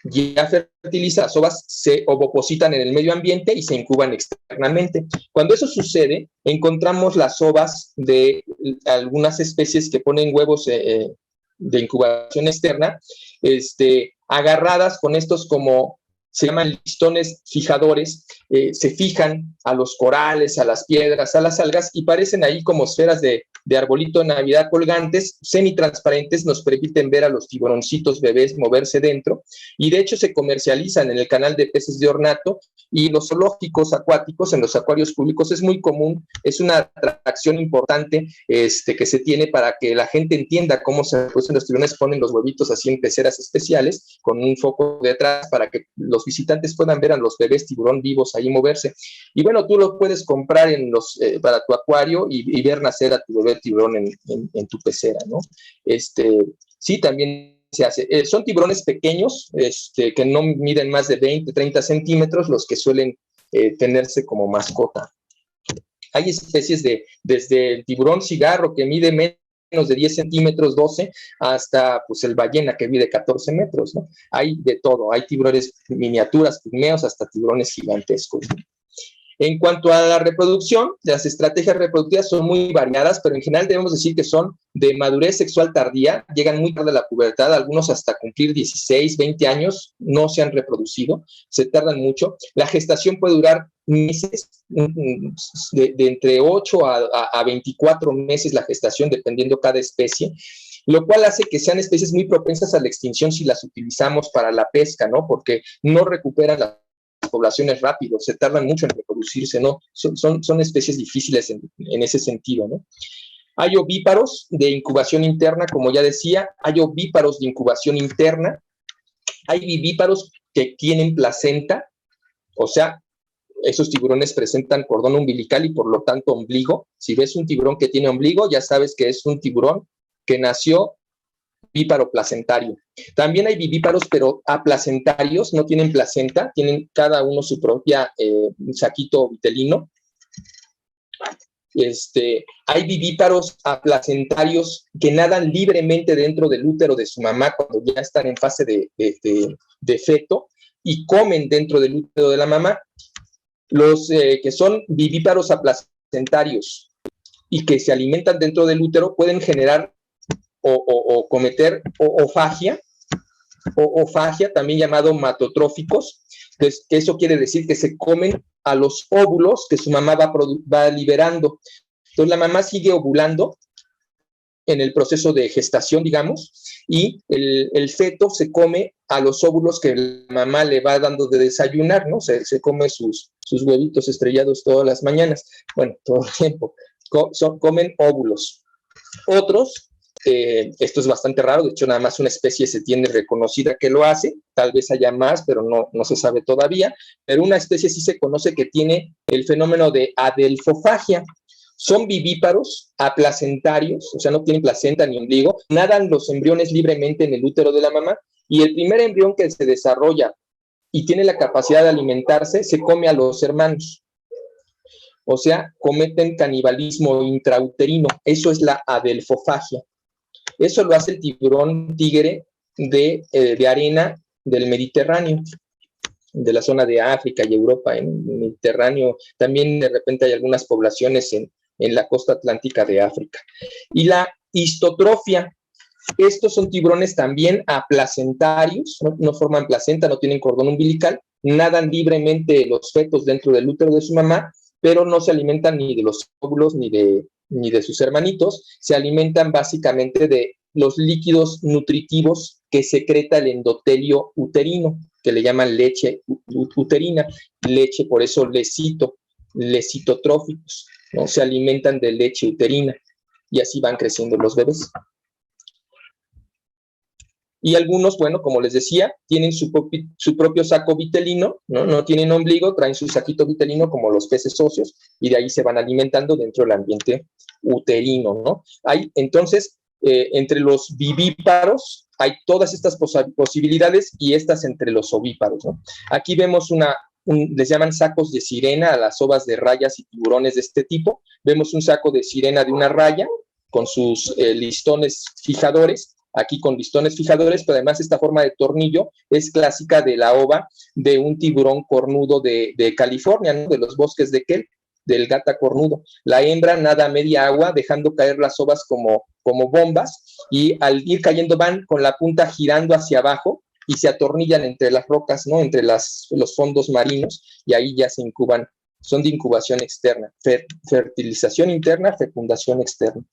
ya fertilizadas, las ovas se ovopositan en el medio ambiente y se incuban externamente. Cuando eso sucede, encontramos las ovas de algunas especies que ponen huevos de incubación externa, agarradas con estos como se llaman listones fijadores, se fijan a los corales, a las piedras, a las algas y parecen ahí como esferas de arbolito de Navidad colgantes, semitransparentes, nos permiten ver a los tiburoncitos bebés moverse dentro y de hecho se comercializan en el canal de peces de ornato y los zoológicos acuáticos, en los acuarios públicos es muy común, es una atracción importante que se tiene para que la gente entienda cómo se producen los tiburones, ponen los huevitos así en peceras especiales con un foco detrás para que los visitantes puedan ver a los bebés tiburón vivos ahí moverse. Y bueno, tú lo puedes comprar para tu acuario y ver nacer a tu bebé tiburón en tu pecera, ¿no? Sí, también se hace. Son tiburones pequeños, que no miden más de 20, 30 centímetros, los que suelen tenerse como mascota. Hay especies desde el tiburón cigarro, que mide menos de 10 centímetros, 12, hasta pues el ballena, que mide 14 metros, ¿no? Hay de todo, hay tiburones miniaturas, pigmeos, hasta tiburones gigantescos, ¿no? En cuanto a la reproducción, las estrategias reproductivas son muy variadas, pero en general debemos decir que son de madurez sexual tardía, llegan muy tarde a la pubertad, algunos hasta cumplir 16, 20 años, no se han reproducido, se tardan mucho. La gestación puede durar meses, de entre 8 a 24 meses la gestación, dependiendo cada especie, lo cual hace que sean especies muy propensas a la extinción si las utilizamos para la pesca, ¿no? Porque no recuperan la poblaciones rápido, se tardan mucho en reproducirse, ¿no? Son especies difíciles en ese sentido, ¿no? Hay ovíparos de incubación interna, como ya decía, hay ovíparos de incubación interna, hay vivíparos que tienen placenta, o sea, esos tiburones presentan cordón umbilical y por lo tanto ombligo. Si ves un tiburón que tiene ombligo, ya sabes que es un tiburón que nació vivíparo placentario. También hay vivíparos, pero aplacentarios, no tienen placenta, tienen cada uno su propia saquito vitelino. Hay vivíparos aplacentarios que nadan libremente dentro del útero de su mamá cuando ya están en fase de feto y comen dentro del útero de la mamá. Los que son vivíparos aplacentarios y que se alimentan dentro del útero pueden generar o cometer oofagia, también llamado matotróficos, que eso quiere decir que se comen a los óvulos que su mamá va liberando. Entonces la mamá sigue ovulando en el proceso de gestación, digamos, y el feto se come a los óvulos que la mamá le va dando de desayunar, ¿no? Se come sus huevitos estrellados todas las mañanas, bueno, todo el tiempo, comen óvulos. Otros, esto es bastante raro, de hecho nada más una especie se tiene reconocida que lo hace, tal vez haya más, pero no se sabe todavía, pero una especie sí se conoce que tiene el fenómeno de adelfofagia. Son vivíparos aplacentarios, o sea, no tienen placenta ni ombligo, nadan los embriones libremente en el útero de la mamá y el primer embrión que se desarrolla y tiene la capacidad de alimentarse se come a los hermanos. O sea, cometen canibalismo intrauterino. Eso es la adelfofagia. Eso lo hace el tiburón tigre de arena del Mediterráneo, de la zona de África y Europa, en el Mediterráneo. También de repente hay algunas poblaciones en la costa atlántica de África. Y la histotrofia, estos son tiburones también aplacentarios, no forman placenta, no tienen cordón umbilical, nadan libremente los fetos dentro del útero de su mamá pero no se alimentan ni de los óvulos ni de sus hermanitos, se alimentan básicamente de los líquidos nutritivos que secreta el endotelio uterino, que le llaman leche uterina, leche, por eso lecitotróficos, ¿no? Se alimentan de leche uterina y así van creciendo los bebés. Y algunos, bueno, como les decía, tienen su propio saco vitelino, ¿no? No tienen ombligo, traen su saquito vitelino como los peces óseos y de ahí se van alimentando dentro del ambiente uterino, ¿no? Hay, entonces, entre los vivíparos hay todas estas posibilidades y estas entre los ovíparos, ¿no? Aquí vemos les llaman sacos de sirena a las ovas de rayas y tiburones de este tipo. Vemos un saco de sirena de una raya con sus listones fijadores, aquí con listones fijadores, pero además esta forma de tornillo es clásica de la ova de un tiburón cornudo de California, ¿no? De los bosques de Kelp, del gata cornudo. La hembra nada a media agua, dejando caer las ovas como bombas, y al ir cayendo van con la punta girando hacia abajo y se atornillan entre las rocas, ¿no? Entre los fondos marinos, y ahí ya se incuban, son de incubación externa, fertilización interna, fecundación externa.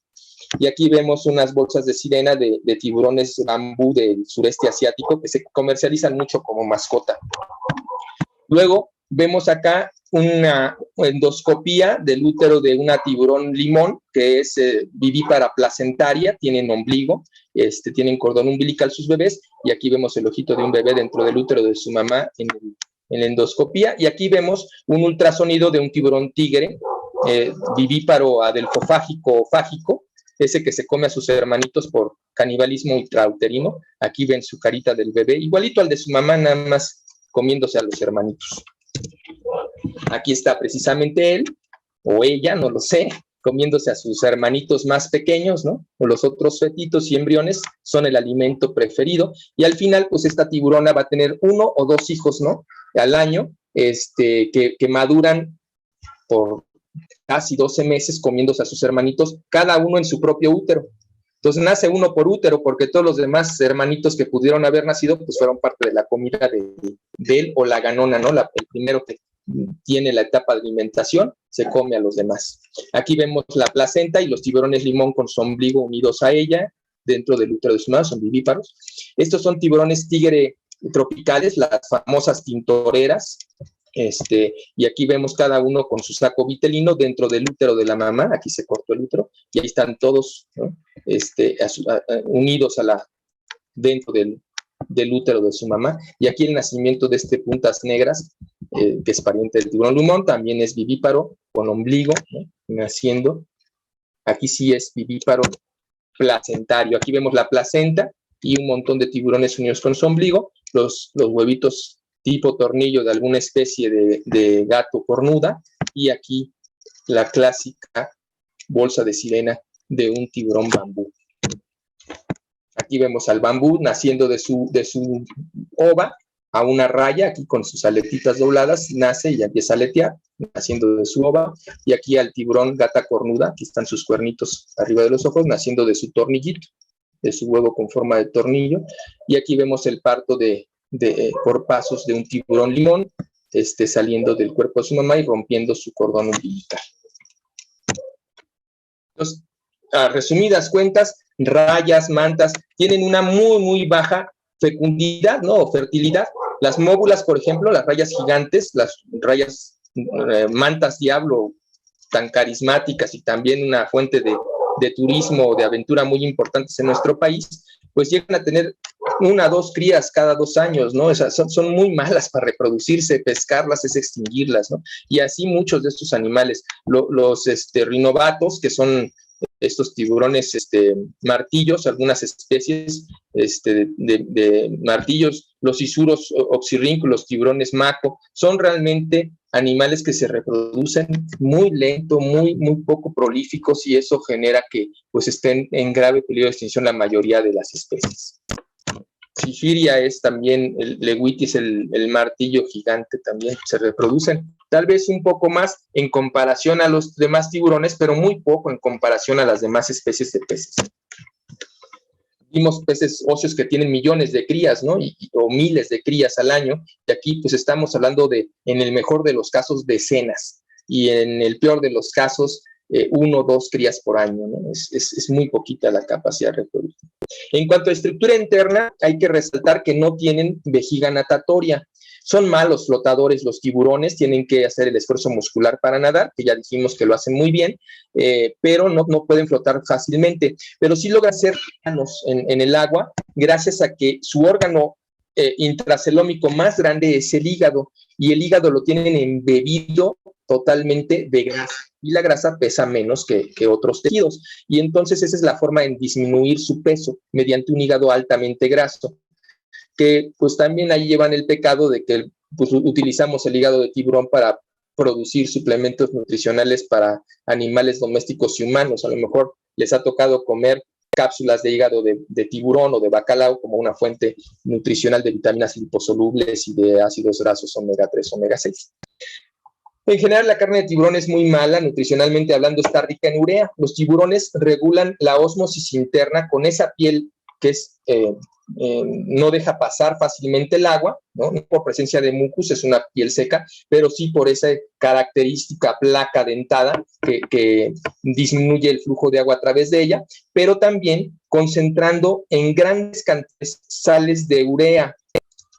Y aquí vemos unas bolsas de sirena de tiburones bambú del sureste asiático que se comercializan mucho como mascota. Luego vemos acá una endoscopía del útero de una tiburón limón, que es vivípara placentaria, tienen ombligo, tienen cordón umbilical sus bebés, y aquí vemos el ojito de un bebé dentro del útero de su mamá en la endoscopía, y aquí vemos un ultrasonido de un tiburón tigre, vivíparo adelfofágico o fágico, ese que se come a sus hermanitos por canibalismo intrauterino. Aquí ven su carita del bebé, igualito al de su mamá, nada más comiéndose a los hermanitos. Aquí está precisamente él, o ella, no lo sé, comiéndose a sus hermanitos más pequeños, ¿no? O los otros fetitos y embriones son el alimento preferido. Y al final, pues esta tiburona va a tener 1 o 2 hijos, ¿no? Al año, que maduran por casi 12 meses comiéndose a sus hermanitos, cada uno en su propio útero. Entonces nace uno por útero, porque todos los demás hermanitos que pudieron haber nacido, pues fueron parte de la comida de él o la ganona, ¿no? El primero que tiene la etapa de alimentación, se come a los demás. Aquí vemos la placenta y los tiburones limón con su ombligo unidos a ella, dentro del útero de su madre, son vivíparos. Estos son tiburones tigre tropicales, las famosas tintoreras, y aquí vemos cada uno con su saco vitelino dentro del útero de la mamá. Aquí se cortó el útero y ahí están todos, ¿no? Unidos dentro del útero de su mamá. Y aquí el nacimiento de puntas negras, que es pariente del tiburón limón, también es vivíparo con ombligo, ¿no? Naciendo. Aquí sí es vivíparo placentario. Aquí vemos la placenta y un montón de tiburones unidos con su ombligo, los huevitos tipo tornillo de alguna especie de gato cornuda, y aquí la clásica bolsa de sirena de un tiburón bambú. Aquí vemos al bambú naciendo de su ova a una raya, aquí con sus aletitas dobladas, nace y ya empieza a aletear, naciendo de su ova, y aquí al tiburón gata cornuda, aquí están sus cuernitos arriba de los ojos, naciendo de su tornillito, de su huevo con forma de tornillo, y aquí vemos el parto por pasos de un tiburón limón, saliendo del cuerpo de su mamá y rompiendo su cordón umbilical. Entonces, a resumidas cuentas, rayas, mantas, tienen una muy, muy baja fecundidad, ¿no? O fertilidad. Las móbulas, por ejemplo, las rayas gigantes, las rayas mantas diablo, tan carismáticas y también una fuente de turismo, de aventura muy importantes en nuestro país, pues llegan a tener 1 a 2 crías cada 2 años, ¿no? Esas son muy malas para reproducirse, pescarlas es extinguirlas, ¿no? Y así muchos de estos animales, los rinobatos, que son estos tiburones martillos, algunas especies de martillos, los isuros oxirrínculos, tiburones maco, son realmente animales que se reproducen muy lento, muy, muy poco prolíficos, y eso genera que pues estén en grave peligro de extinción la mayoría de las especies. Zephyria es también, el lewitis, el martillo gigante, también se reproducen, tal vez un poco más en comparación a los demás tiburones, pero muy poco en comparación a las demás especies de peces. Vimos peces óseos que tienen millones de crías, ¿no? O miles de crías al año, y aquí pues estamos hablando de, en el mejor de los casos, decenas. y en el peor de los casos, 1 o 2 crías por año, ¿no? Es muy poquita la capacidad reproductiva. En cuanto a estructura interna, hay que resaltar que no tienen vejiga natatoria. Son malos flotadores los tiburones, tienen que hacer el esfuerzo muscular para nadar, que ya dijimos que lo hacen muy bien, pero no pueden flotar fácilmente, pero sí logran ser planos en el agua, gracias a que su órgano intracelómico más grande es el hígado, y el hígado lo tienen embebido totalmente de grasa, y la grasa pesa menos que otros tejidos, y entonces esa es la forma en disminuir su peso, mediante un hígado altamente graso, que pues también ahí llevan el pecado de que pues, utilizamos el hígado de tiburón para producir suplementos nutricionales para animales domésticos y humanos. A lo mejor les ha tocado comer cápsulas de hígado de tiburón o de bacalao como una fuente nutricional de vitaminas liposolubles y de ácidos grasos omega 3, omega 6. En general, la carne de tiburón es muy mala, nutricionalmente hablando, está rica en urea. Los tiburones regulan la ósmosis interna con esa piel que es, no deja pasar fácilmente el agua, ¿no? No por presencia de mucus, es una piel seca, pero sí por esa característica placa dentada que disminuye el flujo de agua a través de ella, pero también concentrando en grandes cantidades sales de urea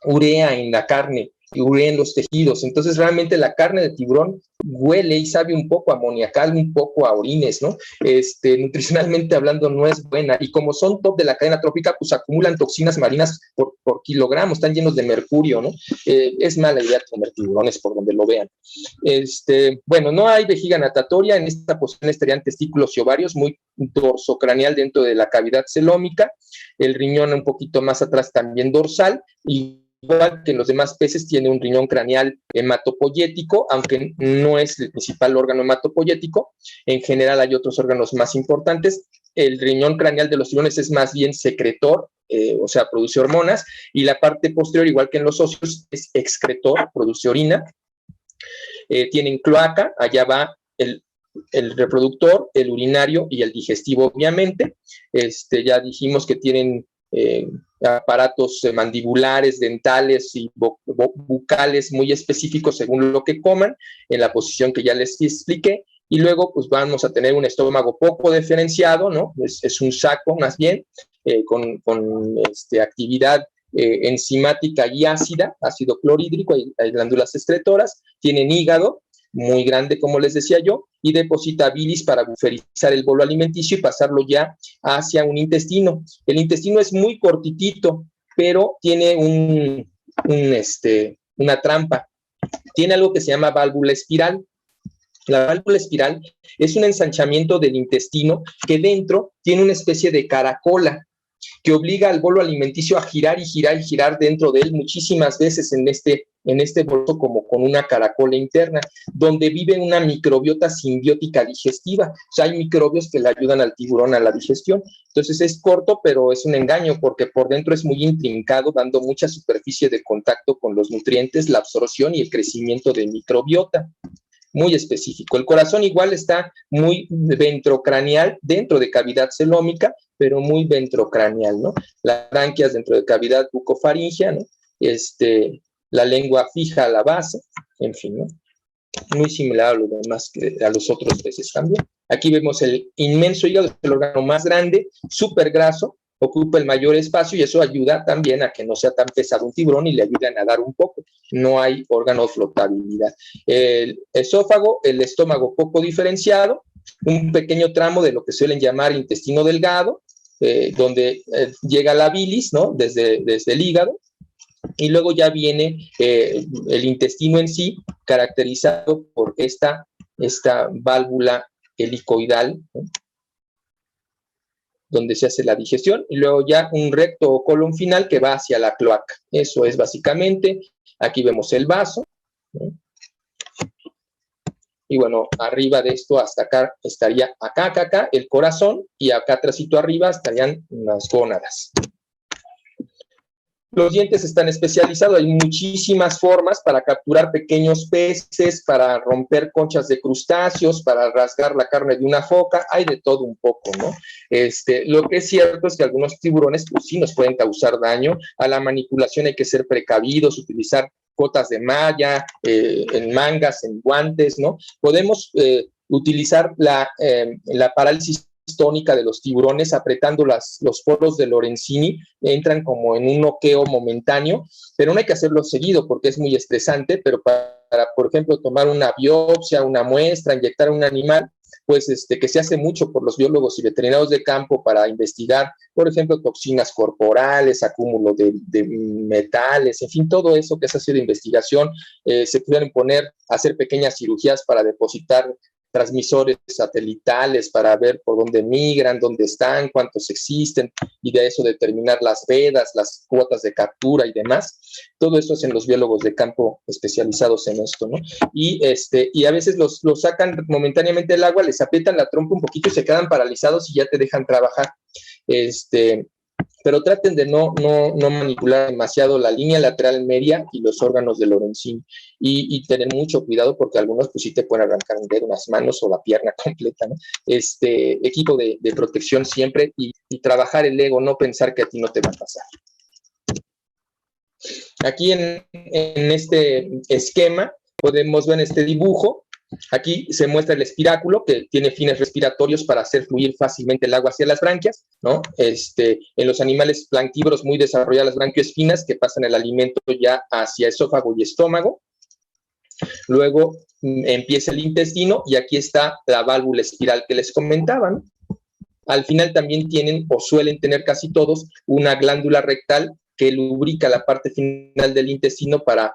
en la carne, urea en los tejidos. Entonces realmente la carne de tiburón huele y sabe un poco amoniacal, un poco a orines, ¿no? Nutricionalmente hablando no es buena, y como son top de la cadena trófica, pues acumulan toxinas marinas por kilogramo, están llenos de mercurio, ¿no? Es mala idea comer tiburones por donde lo vean. Bueno, no hay vejiga natatoria, en esta posición estarían testículos y ovarios, muy dorsocraneal dentro de la cavidad celómica, el riñón un poquito más atrás también dorsal, y igual que en los demás peces, tiene un riñón craneal hematopoyético, aunque no es el principal órgano hematopoyético. En general hay otros órganos más importantes. El riñón craneal de los tiburones es más bien secretor, o sea, produce hormonas, y la parte posterior, igual que en los óseos, es excretor, produce orina. Tienen cloaca, allá va el reproductor, el urinario y el digestivo, obviamente. Ya dijimos que tienen aparatos mandibulares, dentales y bucales muy específicos según lo que coman, en la posición que ya les expliqué, y luego pues vamos a tener un estómago poco diferenciado, ¿no? Es un saco más bien, con actividad enzimática y ácida, ácido clorhídrico, hay glándulas excretoras, tienen hígado muy grande, como les decía yo, y deposita bilis para buferizar el bolo alimenticio y pasarlo ya hacia un intestino. El intestino es muy cortitito, pero tiene una trampa. Tiene algo que se llama válvula espiral. La válvula espiral es un ensanchamiento del intestino que dentro tiene una especie de caracola que obliga al bolo alimenticio a girar y girar y girar dentro de él muchísimas veces en este bolo, como con una caracola interna, donde vive una microbiota simbiótica digestiva. O sea, hay microbios que le ayudan al tiburón a la digestión. Entonces es corto, pero es un engaño, porque por dentro es muy intrincado, dando mucha superficie de contacto con los nutrientes, la absorción y el crecimiento de microbiota. Muy específico. El corazón igual está muy ventrocraneal, dentro de cavidad celómica, pero muy ventrocraneal, ¿no? Las branquias dentro de cavidad bucofaringea, ¿no? La lengua fija a la base, en fin, ¿no? Muy similar a lo demás que a los otros peces también. Aquí vemos el inmenso hígado, el órgano más grande, súper graso, ocupa el mayor espacio, y eso ayuda también a que no sea tan pesado un tiburón y le ayuda a nadar un poco. No hay órgano de flotabilidad. El esófago, el estómago poco diferenciado, un pequeño tramo de lo que suelen llamar intestino delgado, donde llega la bilis, ¿no? Desde el hígado, y luego ya viene el intestino en sí, caracterizado por esta válvula helicoidal, ¿no? Donde se hace la digestión, y luego ya un recto o colon final que va hacia la cloaca. Eso es básicamente. Aquí vemos el vaso, ¿no? Y bueno, arriba de esto hasta acá estaría acá el corazón, y acá atrásito arriba estarían las gónadas. Los dientes están especializados, hay muchísimas formas para capturar pequeños peces, para romper conchas de crustáceos, para rasgar la carne de una foca, hay de todo un poco, ¿no? Lo que es cierto es que algunos tiburones pues sí nos pueden causar daño. A la manipulación hay que ser precavidos, utilizar cotas de malla, en mangas, en guantes, ¿no? Podemos utilizar la parálisis tónica de los tiburones apretando los poros de Lorenzini, entran como en un noqueo momentáneo, pero no hay que hacerlo seguido porque es muy estresante, pero para por ejemplo, tomar una biopsia, una muestra, inyectar a un animal, pues que se hace mucho por los biólogos y veterinarios de campo para investigar, por ejemplo, toxinas corporales, acúmulo de metales, en fin, todo eso que se ha sido de investigación, se pueden hacer pequeñas cirugías para depositar transmisores satelitales para ver por dónde migran, dónde están, cuántos existen, y de eso determinar las vedas, las cuotas de captura y demás. Todo eso es en los biólogos de campo especializados en esto, ¿no? Y a veces los sacan momentáneamente del agua, les aprietan la trompa un poquito y se quedan paralizados y ya te dejan trabajar. Pero traten de no manipular demasiado la línea lateral media y los órganos de Lorenzini, y tener mucho cuidado porque algunos pues sí te pueden arrancar un dedo, unas manos o la pierna completa, ¿no? Equipo de protección siempre, y trabajar el ego, no pensar que a ti no te va a pasar. Aquí en este esquema podemos ver en este dibujo. Aquí se muestra el espiráculo, que tiene fines respiratorios para hacer fluir fácilmente el agua hacia las branquias, ¿no? En los animales planctívoros muy desarrolladas las branquioespinas que pasan el alimento ya hacia esófago y estómago. Luego empieza el intestino y aquí está la válvula espiral que les comentaba, ¿no? Al final también tienen, o suelen tener casi todos, una glándula rectal que lubrica la parte final del intestino para,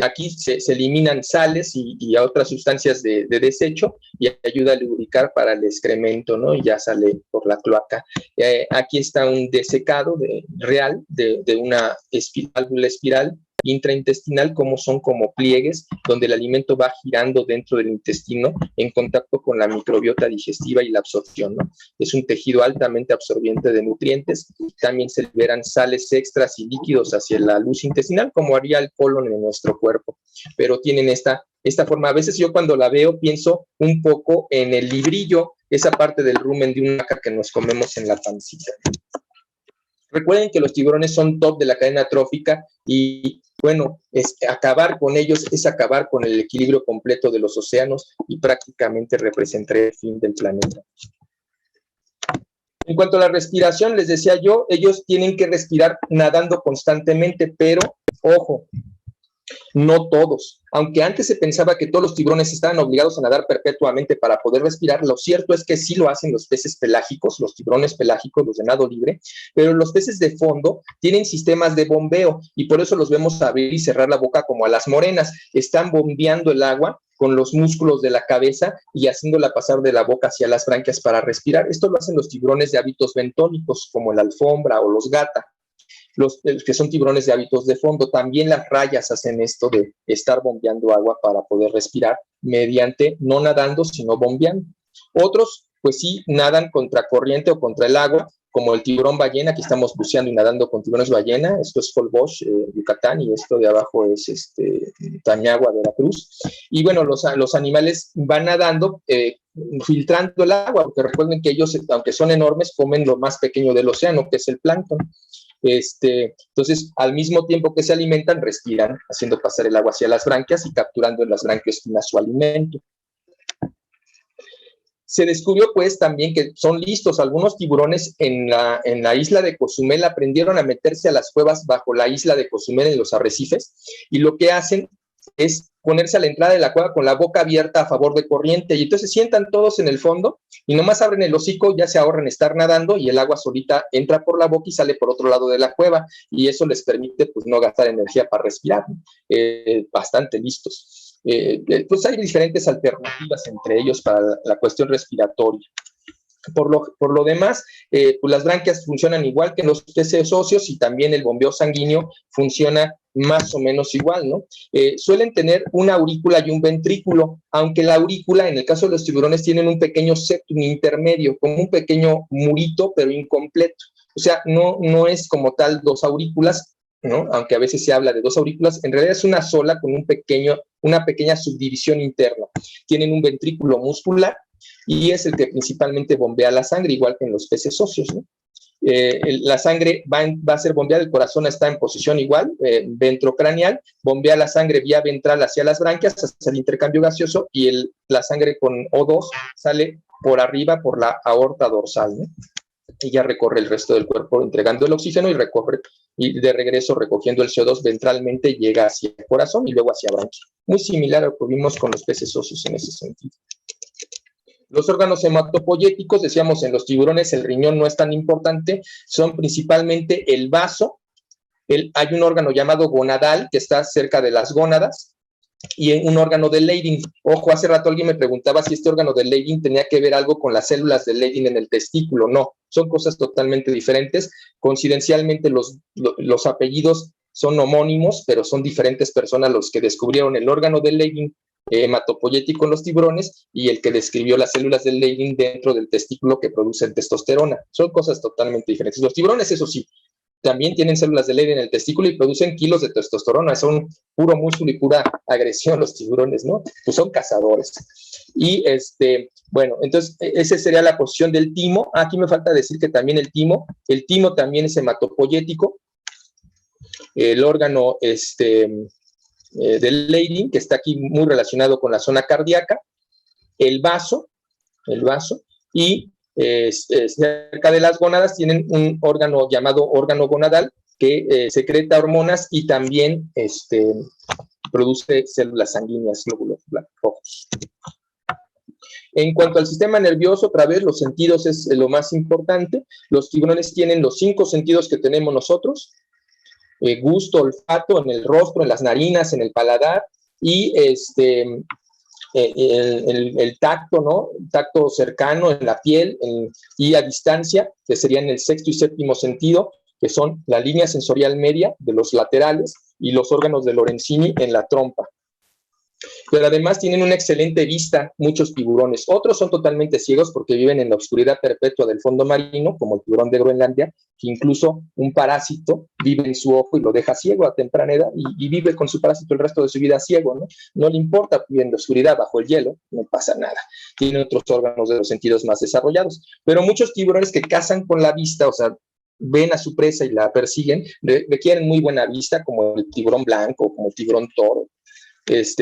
aquí se eliminan sales y otras sustancias de desecho y ayuda a lubricar para el excremento, ¿no? Y ya sale por la cloaca. Aquí está un desecado real de una válvula espiral intraintestinal, como son como pliegues donde el alimento va girando dentro del intestino en contacto con la microbiota digestiva y la absorción, ¿no? Es un tejido altamente absorbiente de nutrientes. También se liberan sales extras y líquidos hacia la luz intestinal, como haría el colon en nuestro cuerpo, pero tienen esta forma. A veces yo cuando la veo pienso un poco en el librillo, esa parte del rumen de una vaca que nos comemos en la pancita. Recuerden que los tiburones son top de la cadena trófica y bueno, acabar con ellos es acabar con el equilibrio completo de los océanos y prácticamente representar el fin del planeta. En cuanto a la respiración, les decía yo, ellos tienen que respirar nadando constantemente, pero, ojo, no todos. Aunque antes se pensaba que todos los tiburones estaban obligados a nadar perpetuamente para poder respirar, lo cierto es que sí lo hacen los peces pelágicos, los tiburones pelágicos, los de nado libre, pero los peces de fondo tienen sistemas de bombeo y por eso los vemos abrir y cerrar la boca como a las morenas. Están bombeando el agua con los músculos de la cabeza y haciéndola pasar de la boca hacia las branquias para respirar. Esto lo hacen los tiburones de hábitos bentónicos, como el alfombra o los gata. Los que son tiburones de hábitos de fondo, también las rayas hacen esto de estar bombeando agua para poder respirar mediante, no nadando, sino bombeando. Otros, pues sí, nadan contra corriente o contra el agua, como el tiburón ballena, que estamos buceando y nadando con tiburones ballena. Esto es Holbox, Yucatán, y esto de abajo es Tamiagua, Veracruz. Y bueno, los animales van nadando, filtrando el agua, porque recuerden que ellos, aunque son enormes, comen lo más pequeño del océano, que es el plancton. Entonces, al mismo tiempo que se alimentan, respiran, haciendo pasar el agua hacia las branquias y capturando en las branquioespinas su alimento. Se descubrió, pues, también que son listos. Algunos tiburones en la isla de Cozumel aprendieron a meterse a las cuevas bajo la isla de Cozumel en los arrecifes, y lo que hacen es ponerse a la entrada de la cueva con la boca abierta a favor de corriente, y entonces se sientan todos en el fondo y nomás abren el hocico, ya se ahorran estar nadando y el agua solita entra por la boca y sale por otro lado de la cueva, y eso les permite pues no gastar energía para respirar. Bastante listos. Pues hay diferentes alternativas entre ellos para la cuestión respiratoria. Por lo demás, pues las branquias funcionan igual que en los peces óseos y también el bombeo sanguíneo funciona más o menos igual, ¿no? Suelen tener una aurícula y un ventrículo, aunque la aurícula, en el caso de los tiburones, tienen un pequeño septum intermedio, como un pequeño murito, pero incompleto. O sea, no es como tal dos aurículas, ¿no? Aunque a veces se habla de dos aurículas, en realidad es una sola con una pequeña subdivisión interna. Tienen un ventrículo muscular y es el que principalmente bombea la sangre, igual que en los peces óseos, ¿no? La sangre va a ser bombeada, el corazón está en posición igual, ventrocraneal, bombea la sangre vía ventral hacia las branquias, hacia el intercambio gaseoso, y la sangre con O2 sale por arriba por la aorta dorsal, ¿no? Y ya recorre el resto del cuerpo entregando el oxígeno y de regreso recogiendo el CO2 ventralmente, llega hacia el corazón y luego hacia branquia. Muy similar a lo que vimos con los peces óseos en ese sentido. Los órganos hematopoyéticos, decíamos en los tiburones el riñón no es tan importante, son principalmente el vaso, hay un órgano llamado gonadal que está cerca de las gónadas, y un órgano de Leydig. Ojo, hace rato alguien me preguntaba si este órgano de Leydig tenía que ver algo con las células de Leydig en el testículo. No, son cosas totalmente diferentes. Coincidencialmente los apellidos son homónimos, pero son diferentes personas los que descubrieron el órgano de Leydig hematopoyético en los tiburones y el que describió las células de Leydig dentro del testículo que producen testosterona. Son cosas totalmente diferentes. Los tiburones, eso sí, también tienen células de Leydig en el testículo y producen kilos de testosterona. Son puro músculo y pura agresión los tiburones, ¿no? Pues son cazadores. Y bueno, entonces esa sería la posición del timo. Aquí me falta decir que también el timo también es hematopoyético. El órgano del Leydig, que está aquí muy relacionado con la zona cardíaca, el vaso, y cerca de las gónadas tienen un órgano llamado órgano gonadal que secreta hormonas y también produce células sanguíneas, glóbulos rojos. En cuanto al sistema nervioso, otra vez, los sentidos es lo más importante. Los tiburones tienen los 5 sentidos que tenemos nosotros: gusto, olfato, en el rostro, en las narinas, en el paladar, y el tacto, ¿no? El tacto cercano en la piel y a distancia, que serían el 6º y 7º sentido, que son la línea sensorial media de los laterales y los órganos de Lorenzini en la trompa. Pero además tienen una excelente vista muchos tiburones. Otros son totalmente ciegos porque viven en la oscuridad perpetua del fondo marino, como el tiburón de Groenlandia, que incluso un parásito vive en su ojo y lo deja ciego a temprana edad y vive con su parásito el resto de su vida ciego, ¿no? No le importa, vive en la oscuridad bajo el hielo, no pasa nada. Tiene otros órganos de los sentidos más desarrollados. Pero muchos tiburones que cazan con la vista, o sea, ven a su presa y la persiguen, requieren muy buena vista, como el tiburón blanco, como el tiburón toro.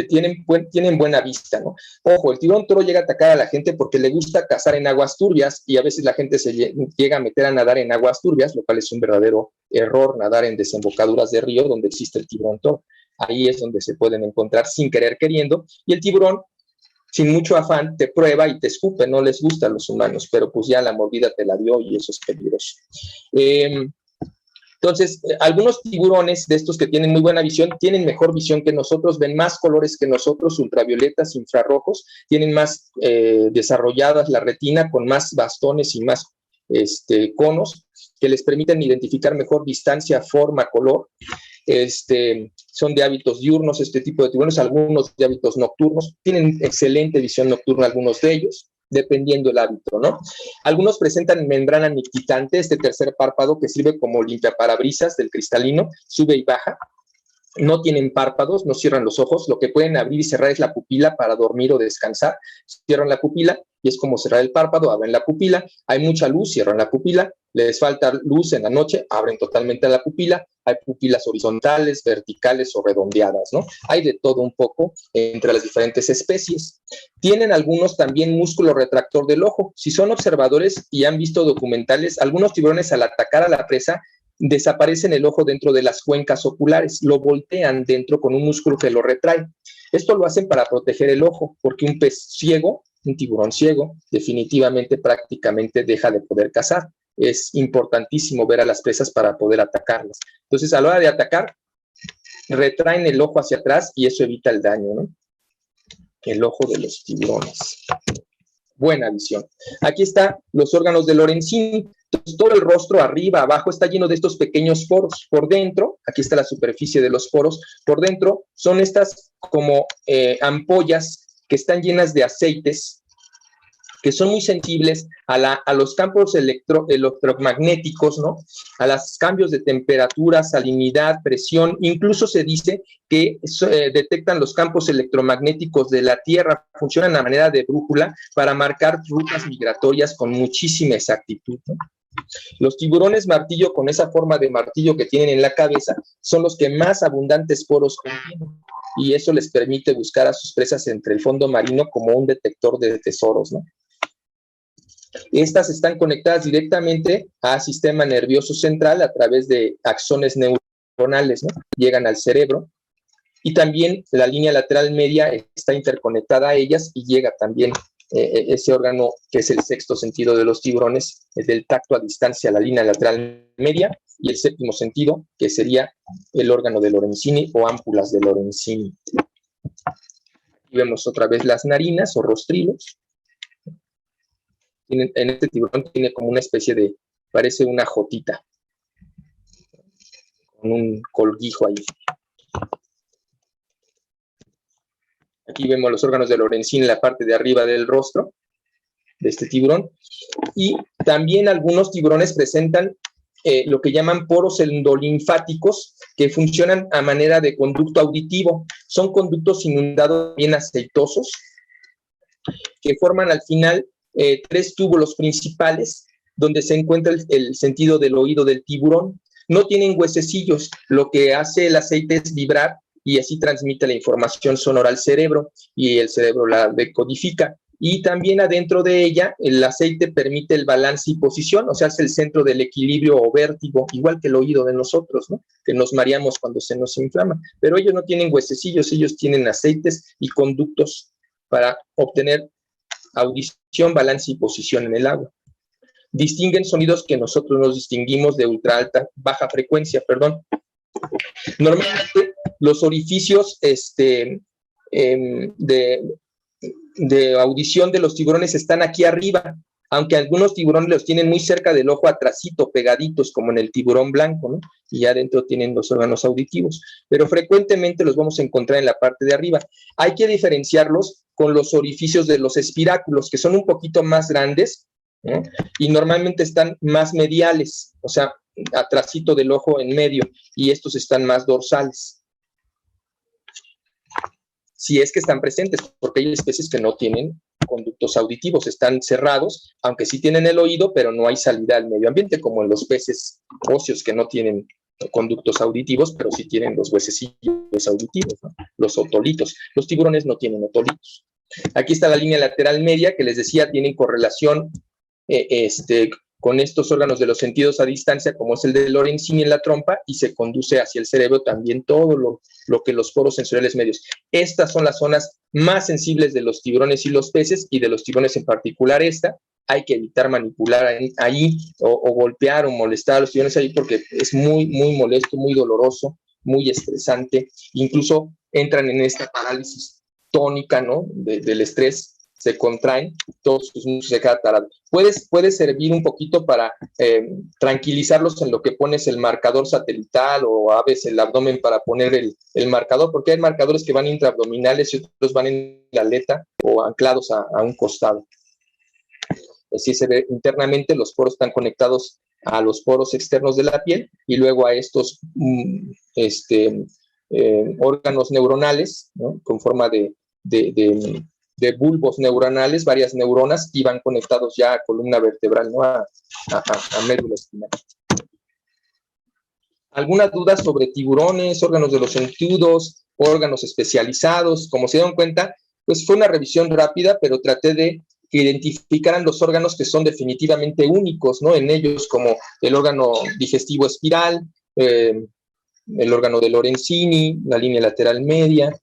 Tienen buena vista, ¿no? Ojo, el tiburón toro llega a atacar a la gente porque le gusta cazar en aguas turbias y a veces la gente se llega a meter a nadar en aguas turbias, lo cual es un verdadero error, nadar en desembocaduras de río donde existe el tiburón toro. Ahí es donde se pueden encontrar sin querer queriendo, y el tiburón, sin mucho afán, te prueba y te escupe. No les gusta a los humanos, pero pues ya la mordida te la dio y eso es peligroso. Entonces, algunos tiburones de estos que tienen muy buena visión, tienen mejor visión que nosotros, ven más colores que nosotros, ultravioletas, infrarrojos, tienen más desarrolladas la retina con más bastones y más conos que les permiten identificar mejor distancia, forma, color. Son de hábitos diurnos este tipo de tiburones, algunos de hábitos nocturnos, tienen excelente visión nocturna algunos de ellos, dependiendo del hábito, ¿no? Algunos presentan membrana nictitante, este tercer párpado que sirve como limpiaparabrisas del cristalino, sube y baja. No tienen párpados, no cierran los ojos, lo que pueden abrir y cerrar es la pupila para dormir o descansar. Cierran la pupila y es como cerrar el párpado, abren la pupila. Hay mucha luz, cierran la pupila. Les falta luz en la noche, abren totalmente la pupila. Hay pupilas horizontales, verticales o redondeadas, ¿no? Hay de todo un poco entre las diferentes especies. Tienen algunos también músculo retractor del ojo. Si son observadores y han visto documentales, algunos tiburones al atacar a la presa desaparecen el ojo dentro de las cuencas oculares, lo voltean dentro con un músculo que lo retrae. Esto lo hacen para proteger el ojo, porque un pez ciego, un tiburón ciego, definitivamente prácticamente deja de poder cazar. Es importantísimo ver a las presas para poder atacarlas. Entonces, a la hora de atacar, retraen el ojo hacia atrás y eso evita el daño, ¿no? El ojo de los tiburones. Buena visión. Aquí están los órganos de Lorenzini. Entonces, todo el rostro, arriba, abajo, está lleno de estos pequeños poros. Por dentro, aquí está la superficie de los poros, por dentro son estas como ampollas que están llenas de aceites, que son muy sensibles a los campos electromagnéticos, ¿no? A los cambios de temperatura, salinidad, presión. Incluso se dice que detectan los campos electromagnéticos de la Tierra, funcionan a manera de brújula para marcar rutas migratorias con muchísima exactitud, ¿no? Los tiburones martillo, con esa forma de martillo que tienen en la cabeza, son los que más abundantes poros contienen, y eso les permite buscar a sus presas entre el fondo marino como un detector de tesoros, ¿no? Estas están conectadas directamente al sistema nervioso central a través de axones neuronales, ¿no? Llegan al cerebro, y también la línea lateral media está interconectada a ellas y llega también ese órgano que es el sexto sentido de los tiburones, es del tacto a distancia, la línea lateral media, y el séptimo sentido, que sería el órgano de Lorenzini o ámpulas de Lorenzini. Aquí vemos otra vez las narinas o rostrilos. En este tiburón tiene como una especie de, parece una jotita, con un colguijo ahí. Aquí vemos los órganos de Lorenzini en la parte de arriba del rostro de este tiburón. Y también algunos tiburones presentan lo que llaman poros endolinfáticos, que funcionan a manera de conducto auditivo. Son conductos inundados bien aceitosos, que forman al final tres túbulos principales, donde se encuentra el sentido del oído del tiburón. No tienen huesecillos, lo que hace el aceite es vibrar y así transmite la información sonora al cerebro, y el cerebro la decodifica. Y también adentro de ella, el aceite permite el balance y posición, o sea, es el centro del equilibrio o vértigo, igual que el oído de nosotros, ¿no? Que nos mareamos cuando se nos inflama. Pero ellos no tienen huesecillos, ellos tienen aceites y conductos para obtener audición, balance y posición en el agua. Distinguen sonidos que nosotros nos distinguimos de baja frecuencia, perdón. Normalmente los orificios de audición de los tiburones están aquí arriba, aunque algunos tiburones los tienen muy cerca del ojo atrasito, pegaditos, como en el tiburón blanco, ¿no? Y ya adentro tienen los órganos auditivos, pero frecuentemente los vamos a encontrar en la parte de arriba. Hay que diferenciarlos con los orificios de los espiráculos, que son un poquito más grandes, ¿no? Y normalmente están más mediales, o sea, atrasito del ojo en medio, y estos están más dorsales. Si es que están presentes, porque hay especies que no tienen conductos auditivos, están cerrados, aunque sí tienen el oído, pero no hay salida al medio ambiente, como en los peces óseos que no tienen conductos auditivos, pero sí tienen los huesecillos auditivos, ¿no? Los otolitos. Los tiburones no tienen otolitos. Aquí está la línea lateral media, que les decía, tienen correlación con estos órganos de los sentidos a distancia, como es el de Lorenzini en la trompa, y se conduce hacia el cerebro también todo lo que los poros sensoriales medios. Estas son las zonas más sensibles de los tiburones y los peces, y de los tiburones en particular esta. Hay que evitar manipular ahí o golpear o molestar a los tiburones ahí, porque es muy, muy molesto, muy doloroso, muy estresante. Incluso entran en esta parálisis tónica, ¿no? Del estrés, se contraen, todos sus músculos se quedan tarados. Puede servir un poquito para tranquilizarlos en lo que pones el marcador satelital, o a veces el abdomen para poner el marcador, porque hay marcadores que van intraabdominales y otros van en la aleta o anclados a un costado. Así se ve internamente, los poros están conectados a los poros externos de la piel y luego a estos órganos neuronales, ¿no? Con forma de bulbos neuronales, varias neuronas, y van conectados ya a columna vertebral, ¿no? A médula espinal. ¿Alguna duda sobre tiburones, órganos de los sentidos, órganos especializados? Como se dieron cuenta, pues fue una revisión rápida, pero traté de que identificaran los órganos que son definitivamente únicos, ¿no? En ellos, como el órgano digestivo espiral, el órgano de Lorenzini, la línea lateral media,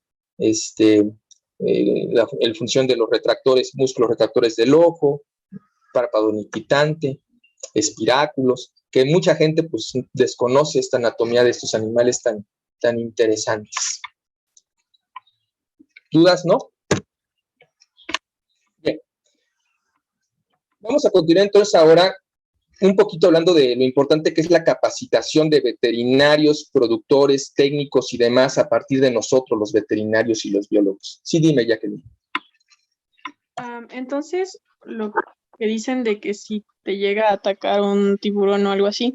la función de los retractores, músculos retractores del ojo, párpado niquitante, espiráculos, que mucha gente pues desconoce esta anatomía de estos animales tan interesantes. ¿Dudas, no? Bien. Vamos a continuar entonces ahora un poquito hablando de lo importante que es la capacitación de veterinarios, productores, técnicos y demás a partir de nosotros, los veterinarios y los biólogos. Sí, dime, Jacqueline. Entonces, lo que dicen de que si te llega a atacar un tiburón o algo así,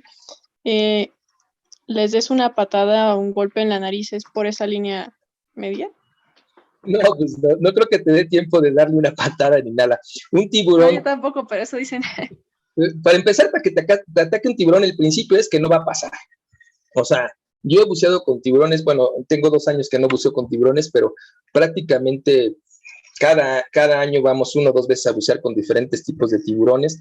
les des una patada o un golpe en la nariz, ¿es por esa línea media? No, pues no creo que te dé tiempo de darle una patada ni nada. Un tiburón... No, yo tampoco, pero eso dicen. Para empezar, para que te ataque un tiburón, el principio es que no va a pasar. O sea, yo he buceado con tiburones, bueno, tengo 2 años que no buceo con tiburones, pero prácticamente cada año vamos 1 o 2 veces a bucear con diferentes tipos de tiburones.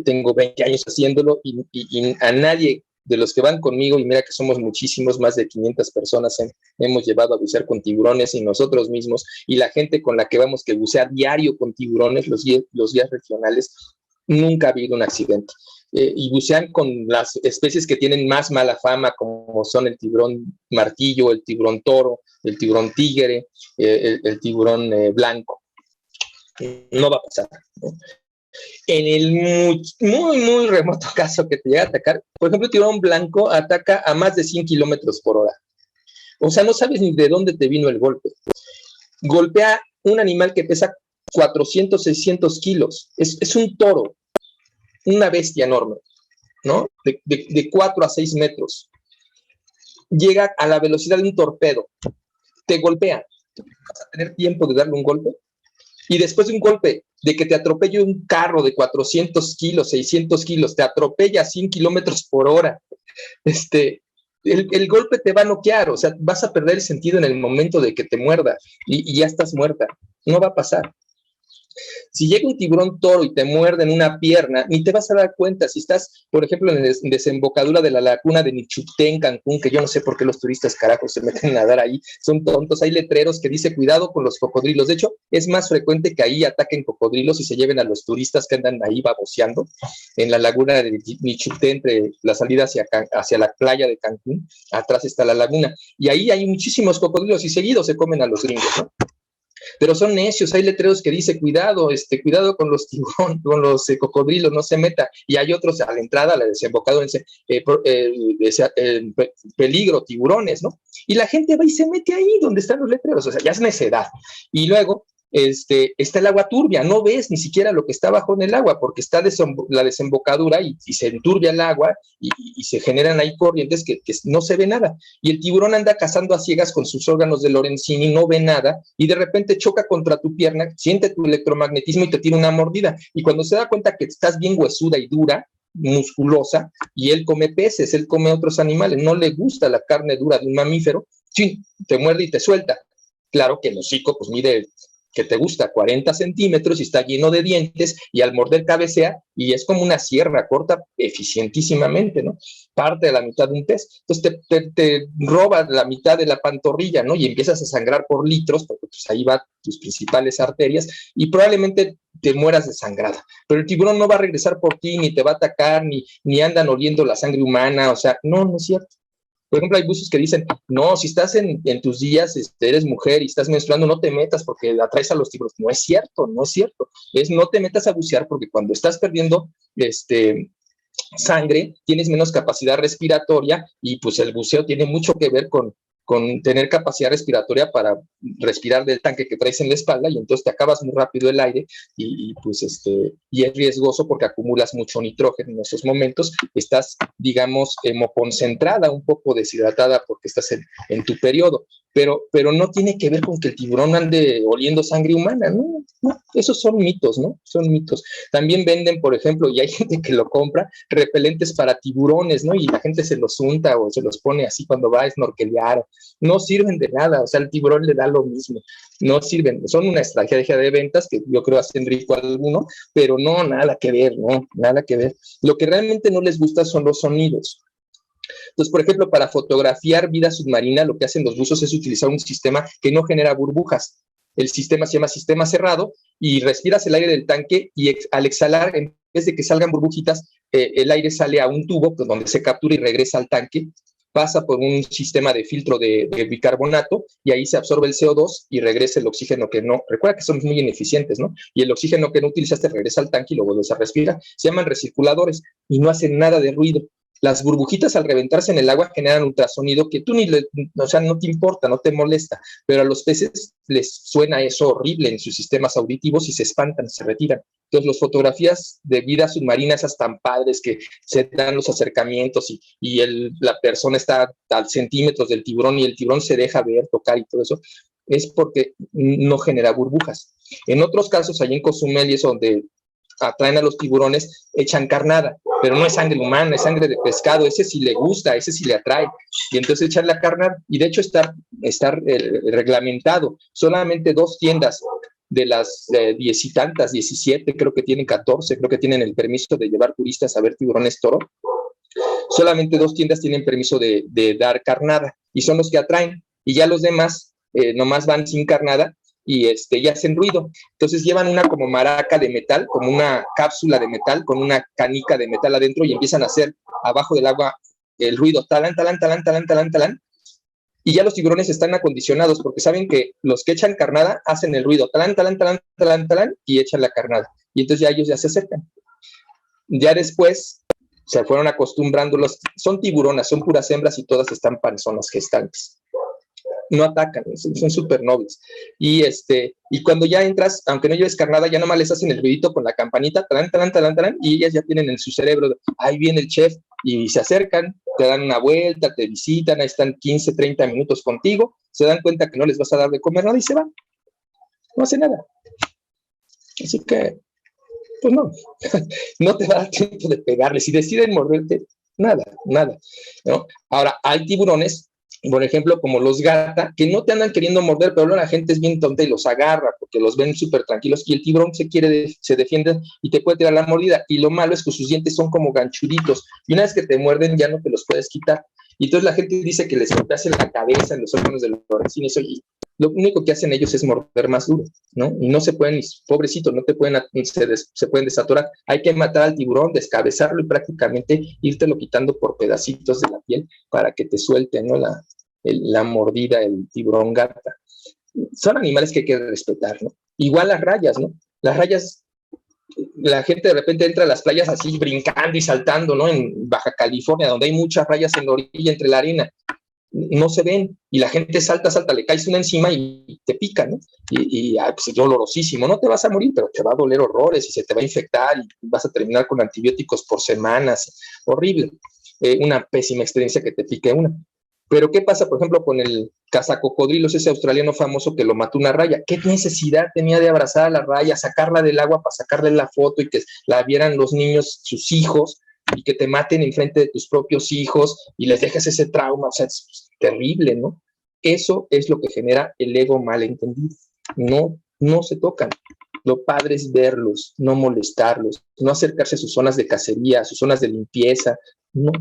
Tengo 20 años haciéndolo y a nadie de los que van conmigo, y mira que somos muchísimos, más de 500 personas hemos llevado a bucear con tiburones y nosotros mismos, y la gente con la que vamos que bucea diario con tiburones, los guías regionales, nunca ha habido un accidente. Y bucean con las especies que tienen más mala fama, como son el tiburón martillo, el tiburón toro, el tiburón tigre, el tiburón blanco. No va a pasar, ¿no? En el muy remoto caso que te llega a atacar, por ejemplo, el tiburón blanco ataca a más de 100 kilómetros por hora. O sea, no sabes ni de dónde te vino el golpe. Golpea un animal que pesa 400, 600 kilos. Es un toro, una bestia enorme, ¿no? De 4 a 6 metros. Llega a la velocidad de un torpedo. Te golpea. ¿Vas a tener tiempo de darle un golpe? Y después de un golpe, de que te atropelle un carro de 400 kilos, 600 kilos, te atropella a 100 kilómetros por hora, el golpe te va a noquear, o sea, vas a perder el sentido en el momento de que te muerda y ya estás muerta. No va a pasar. Si llega un tiburón toro y te muerde en una pierna, ni te vas a dar cuenta. Si estás, por ejemplo, en desembocadura de la laguna de Nichupté en Cancún, que yo no sé por qué los turistas carajos se meten a nadar ahí, son tontos, hay letreros que dice cuidado con los cocodrilos. De hecho, es más frecuente que ahí ataquen cocodrilos y se lleven a los turistas que andan ahí baboseando en la laguna de Nichupté, entre la salida hacia la playa de Cancún. Atrás está la laguna, y ahí hay muchísimos cocodrilos y seguido se comen a los gringos, ¿no? Pero son necios, hay letreros que dice cuidado, cuidado con los tiburones, con los cocodrilos, no se meta, y hay otros a la entrada, a la desembocado, peligro, tiburones, ¿no? Y la gente va y se mete ahí donde están los letreros, o sea, ya es necedad. Y luego está el agua turbia, no ves ni siquiera lo que está abajo en el agua, porque está la desembocadura y se enturbia el agua y se generan ahí corrientes que no se ve nada. Y el tiburón anda cazando a ciegas con sus órganos de Lorenzini, no ve nada, y de repente choca contra tu pierna, siente tu electromagnetismo y te tira una mordida. Y cuando se da cuenta que estás bien huesuda y dura, musculosa, y él come peces, él come otros animales, no le gusta la carne dura de un mamífero, sí, te muerde y te suelta. Claro que el hocico, pues mide, que te gusta, 40 centímetros y está lleno de dientes, y al morder cabecea y es como una sierra, corta eficientísimamente, ¿no? Parte de la mitad de un pez. Entonces te roba la mitad de la pantorrilla, ¿no? Y empiezas a sangrar por litros, porque pues ahí van tus principales arterias y probablemente te mueras desangrada. Pero el tiburón no va a regresar por ti, ni te va a atacar, ni andan oliendo la sangre humana, o sea, no es cierto. Por ejemplo, hay buzos que dicen, no, si estás en tus días, eres mujer y estás menstruando, no te metas porque atraes a los tiburones. No es cierto, no es cierto. No te metas a bucear porque cuando estás perdiendo sangre, tienes menos capacidad respiratoria y pues el buceo tiene mucho que ver con tener capacidad respiratoria para respirar del tanque que traes en la espalda, y entonces te acabas muy rápido el aire y y es riesgoso porque acumulas mucho nitrógeno en esos momentos. Estás, digamos, hemoconcentrada, un poco deshidratada porque estás en tu periodo, pero no tiene que ver con que el tiburón ande oliendo sangre humana, no, esos son mitos, ¿no? Son mitos. También venden, por ejemplo, y hay gente que lo compra, repelentes para tiburones, ¿no? Y la gente se los unta o se los pone así cuando va a snorkelear. No sirven de nada, o sea, el tiburón le da lo mismo. No sirven, son una estrategia de ventas que yo creo hacen rico a alguno, pero no, nada que ver, no, nada que ver. Lo que realmente no les gusta son los sonidos. Entonces, por ejemplo, para fotografiar vida submarina, lo que hacen los buzos es utilizar un sistema que no genera burbujas. El sistema se llama sistema cerrado y respiras el aire del tanque y al exhalar, en vez de que salgan burbujitas, el aire sale a un tubo donde se captura y regresa al tanque, pasa por un sistema de filtro de bicarbonato y ahí se absorbe el CO2 y regresa el oxígeno que no, recuerda que somos muy ineficientes, ¿no? Y el oxígeno que no utilizaste regresa al tanque y lo vuelves a respirar. Se llaman recirculadores y no hacen nada de ruido. Las burbujitas al reventarse en el agua generan ultrasonido que tú o sea, no te importa, no te molesta, pero a los peces les suena eso horrible en sus sistemas auditivos y se espantan, se retiran. Entonces, las fotografías de vida submarina, esas tan padres que se dan los acercamientos y la persona está a centímetros del tiburón y el tiburón se deja ver, tocar y todo eso, es porque no genera burbujas. En otros casos, allí en Cozumel, y es donde atraen a los tiburones, echan carnada, pero no es sangre humana, es sangre de pescado, ese sí le gusta, ese sí le atrae, y entonces echan la carnada, y de hecho está reglamentado, solamente 2 tiendas de las 10 y tantas, 17, creo que tienen 14, creo que tienen el permiso de llevar turistas a ver tiburones toro, solamente 2 tiendas tienen permiso de dar carnada, y son los que atraen, y ya los demás nomás van sin carnada, y hacen ruido. Entonces llevan una como maraca de metal, como una cápsula de metal, con una canica de metal adentro, y empiezan a hacer abajo del agua el ruido, talán, talán, talán, talán, talán, talán, y ya los tiburones están acondicionados, porque saben que los que echan carnada hacen el ruido, talán, talán, talán, talán, talán, y echan la carnada, y entonces ya ellos ya se acercan. Ya después se fueron acostumbrando, son tiburonas, son puras hembras y todas están panzonas gestantes. No atacan, son súper nobles. Y cuando ya entras, aunque no lleves carnada, ya nomás les hacen el ruidito con la campanita, talán, talán, talán, talán, y ellas ya tienen en su cerebro, ahí viene el chef, y se acercan, te dan una vuelta, te visitan, ahí están 15, 30 minutos contigo, se dan cuenta que no les vas a dar de comer nada y se van. No hace nada. Así que, pues no, no te va a dar tiempo de pegarles. Si deciden morderte, nada, nada, ¿no? Ahora, hay tiburones, por ejemplo, como los gata, que no te andan queriendo morder, pero la gente es bien tonta y los agarra porque los ven súper tranquilos, y el tiburón se defiende y te puede tirar la mordida, y lo malo es que sus dientes son como ganchuditos, y una vez que te muerden ya no te los puedes quitar, y entonces la gente dice que les golpeas en la cabeza, en los órganos de los orines, y lo único que hacen ellos es morder más duro, ¿no? Y no se pueden, pobrecitos, no te pueden, se pueden desatorar. Hay que matar al tiburón, descabezarlo y prácticamente írtelo quitando por pedacitos de la piel para que te suelte, ¿no? La mordida, el tiburón gata. Son animales que hay que respetar, ¿no? Igual las rayas, ¿no? Las rayas, la gente de repente entra a las playas así brincando y saltando, ¿no? En Baja California, donde hay muchas rayas en la orilla entre la arena, no se ven, y la gente salta, le caes una encima y te pica, ¿no? Pues es dolorosísimo, no te vas a morir, pero te va a doler horrores y se te va a infectar y vas a terminar con antibióticos por semanas, horrible, una pésima experiencia que te pique una. Pero ¿qué pasa, por ejemplo, con el cazacocodrilos, ese australiano famoso que lo mató una raya? ¿Qué necesidad tenía de abrazar a la raya, sacarla del agua para sacarle la foto y que la vieran los niños, sus hijos, y que te maten enfrente de tus propios hijos y les dejes ese trauma? O sea, es terrible, ¿no? Eso es lo que genera el ego malentendido. No se tocan. Lo padre es verlos, no molestarlos, no acercarse a sus zonas de cacería, a sus zonas de limpieza. No,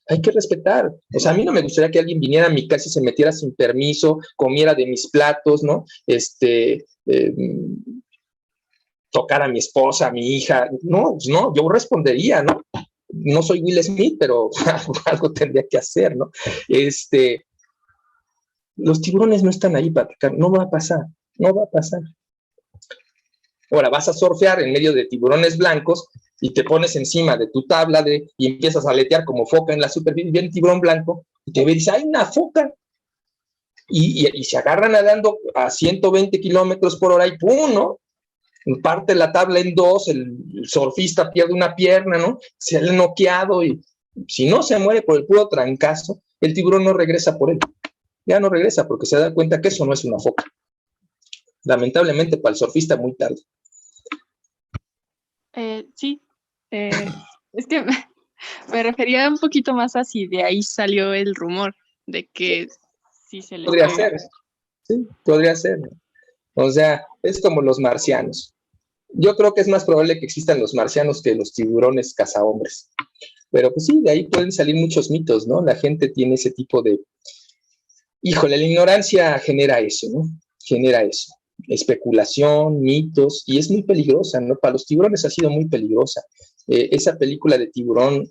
hay que respetar. O sea, a mí no me gustaría que alguien viniera a mi casa y se metiera sin permiso, comiera de mis platos, ¿no? Tocar a mi esposa, a mi hija. No, pues no, yo respondería, ¿no? No soy Will Smith, pero algo tendría que hacer, ¿no? Los tiburones no están ahí para atacar, no va a pasar, no va a pasar. Ahora, vas a surfear en medio de tiburones blancos y te pones encima de tu tabla y empiezas a aletear como foca en la superficie, viene el tiburón blanco y te ve y dice, ¡hay una foca! Y se agarran nadando a 120 kilómetros por hora y ¡pum!, ¿no? Parte la tabla en dos, el surfista pierde una pierna, ¿no? Se ha noqueado, y si no se muere por el puro trancazo, el tiburón no regresa por él. Ya no regresa porque se da cuenta que eso no es una foca. Lamentablemente para el surfista muy tarde. Sí, es que me refería un poquito más a si de ahí salió el rumor de que sí se les Podría pega. ser, sí, podría ser. O sea, es como los marcianos. Yo creo que es más probable que existan los marcianos que los tiburones cazahombres. Pero pues sí, de ahí pueden salir muchos mitos, ¿no? La gente tiene ese tipo de... Híjole, la ignorancia genera eso, ¿no? Genera eso. Especulación, mitos, y es muy peligrosa, ¿no? Para los tiburones ha sido muy peligrosa. Esa película de tiburón,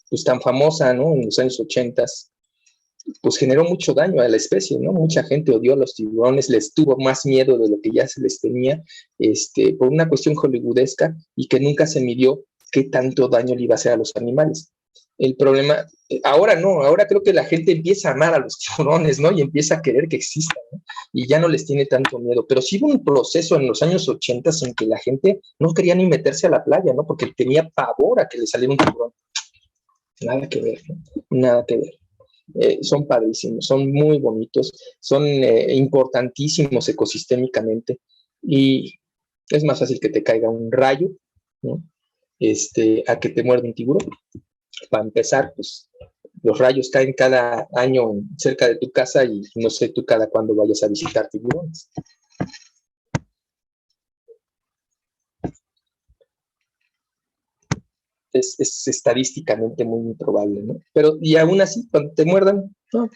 pues tan famosa, ¿no? En los años 80, pues generó mucho daño a la especie, ¿no? Mucha gente odió a los tiburones, les tuvo más miedo de lo que ya se les tenía, por una cuestión hollywoodesca, y que nunca se midió qué tanto daño le iba a hacer a los animales. El problema, ahora no, ahora creo que la gente empieza a amar a los tiburones, ¿no? Y empieza a querer que existan, ¿no? Y ya no les tiene tanto miedo. Pero sí hubo un proceso en los años 80 en que la gente no quería ni meterse a la playa, ¿no? Porque tenía pavor a que le saliera un tiburón. Nada que ver, ¿no? Nada que ver. Son padrísimos, son muy bonitos, son importantísimos ecosistémicamente, y Es más fácil que te caiga un rayo, ¿no? A que te muerda un tiburón. Para empezar, pues los rayos caen cada año cerca de tu casa y no sé tú cada cuándo vayas a visitar tiburones. Es estadísticamente muy improbable, ¿no? Pero, y aún así, cuando te muerdan, no.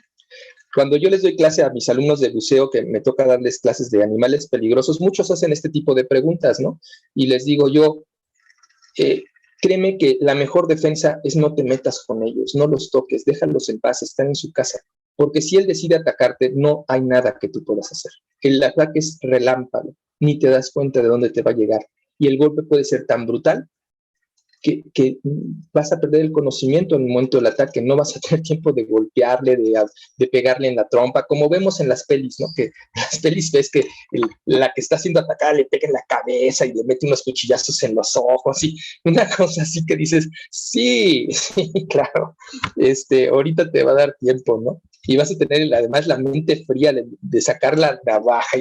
Cuando yo les doy clase a mis alumnos de buceo, que me toca darles clases de animales peligrosos, muchos hacen este tipo de preguntas, ¿no? Y les digo yo, créeme que la mejor defensa es no te metas con ellos, no los toques, déjalos en paz, están en su casa. Porque si él decide atacarte, no hay nada que tú puedas hacer. El ataque es relámpago, ni te das cuenta de dónde te va a llegar. Y el golpe puede ser tan brutal que vas a perder el conocimiento en el momento del ataque, no vas a tener tiempo de golpearle, de pegarle en la trompa, como vemos en las pelis, ¿no? Que en las pelis ves que la que está siendo atacada le pega en la cabeza y le mete unos cuchillazos en los ojos, y una cosa así que dices, sí, claro, ahorita te va a dar tiempo, ¿no? Y vas a tener además la mente fría de sacar la navaja.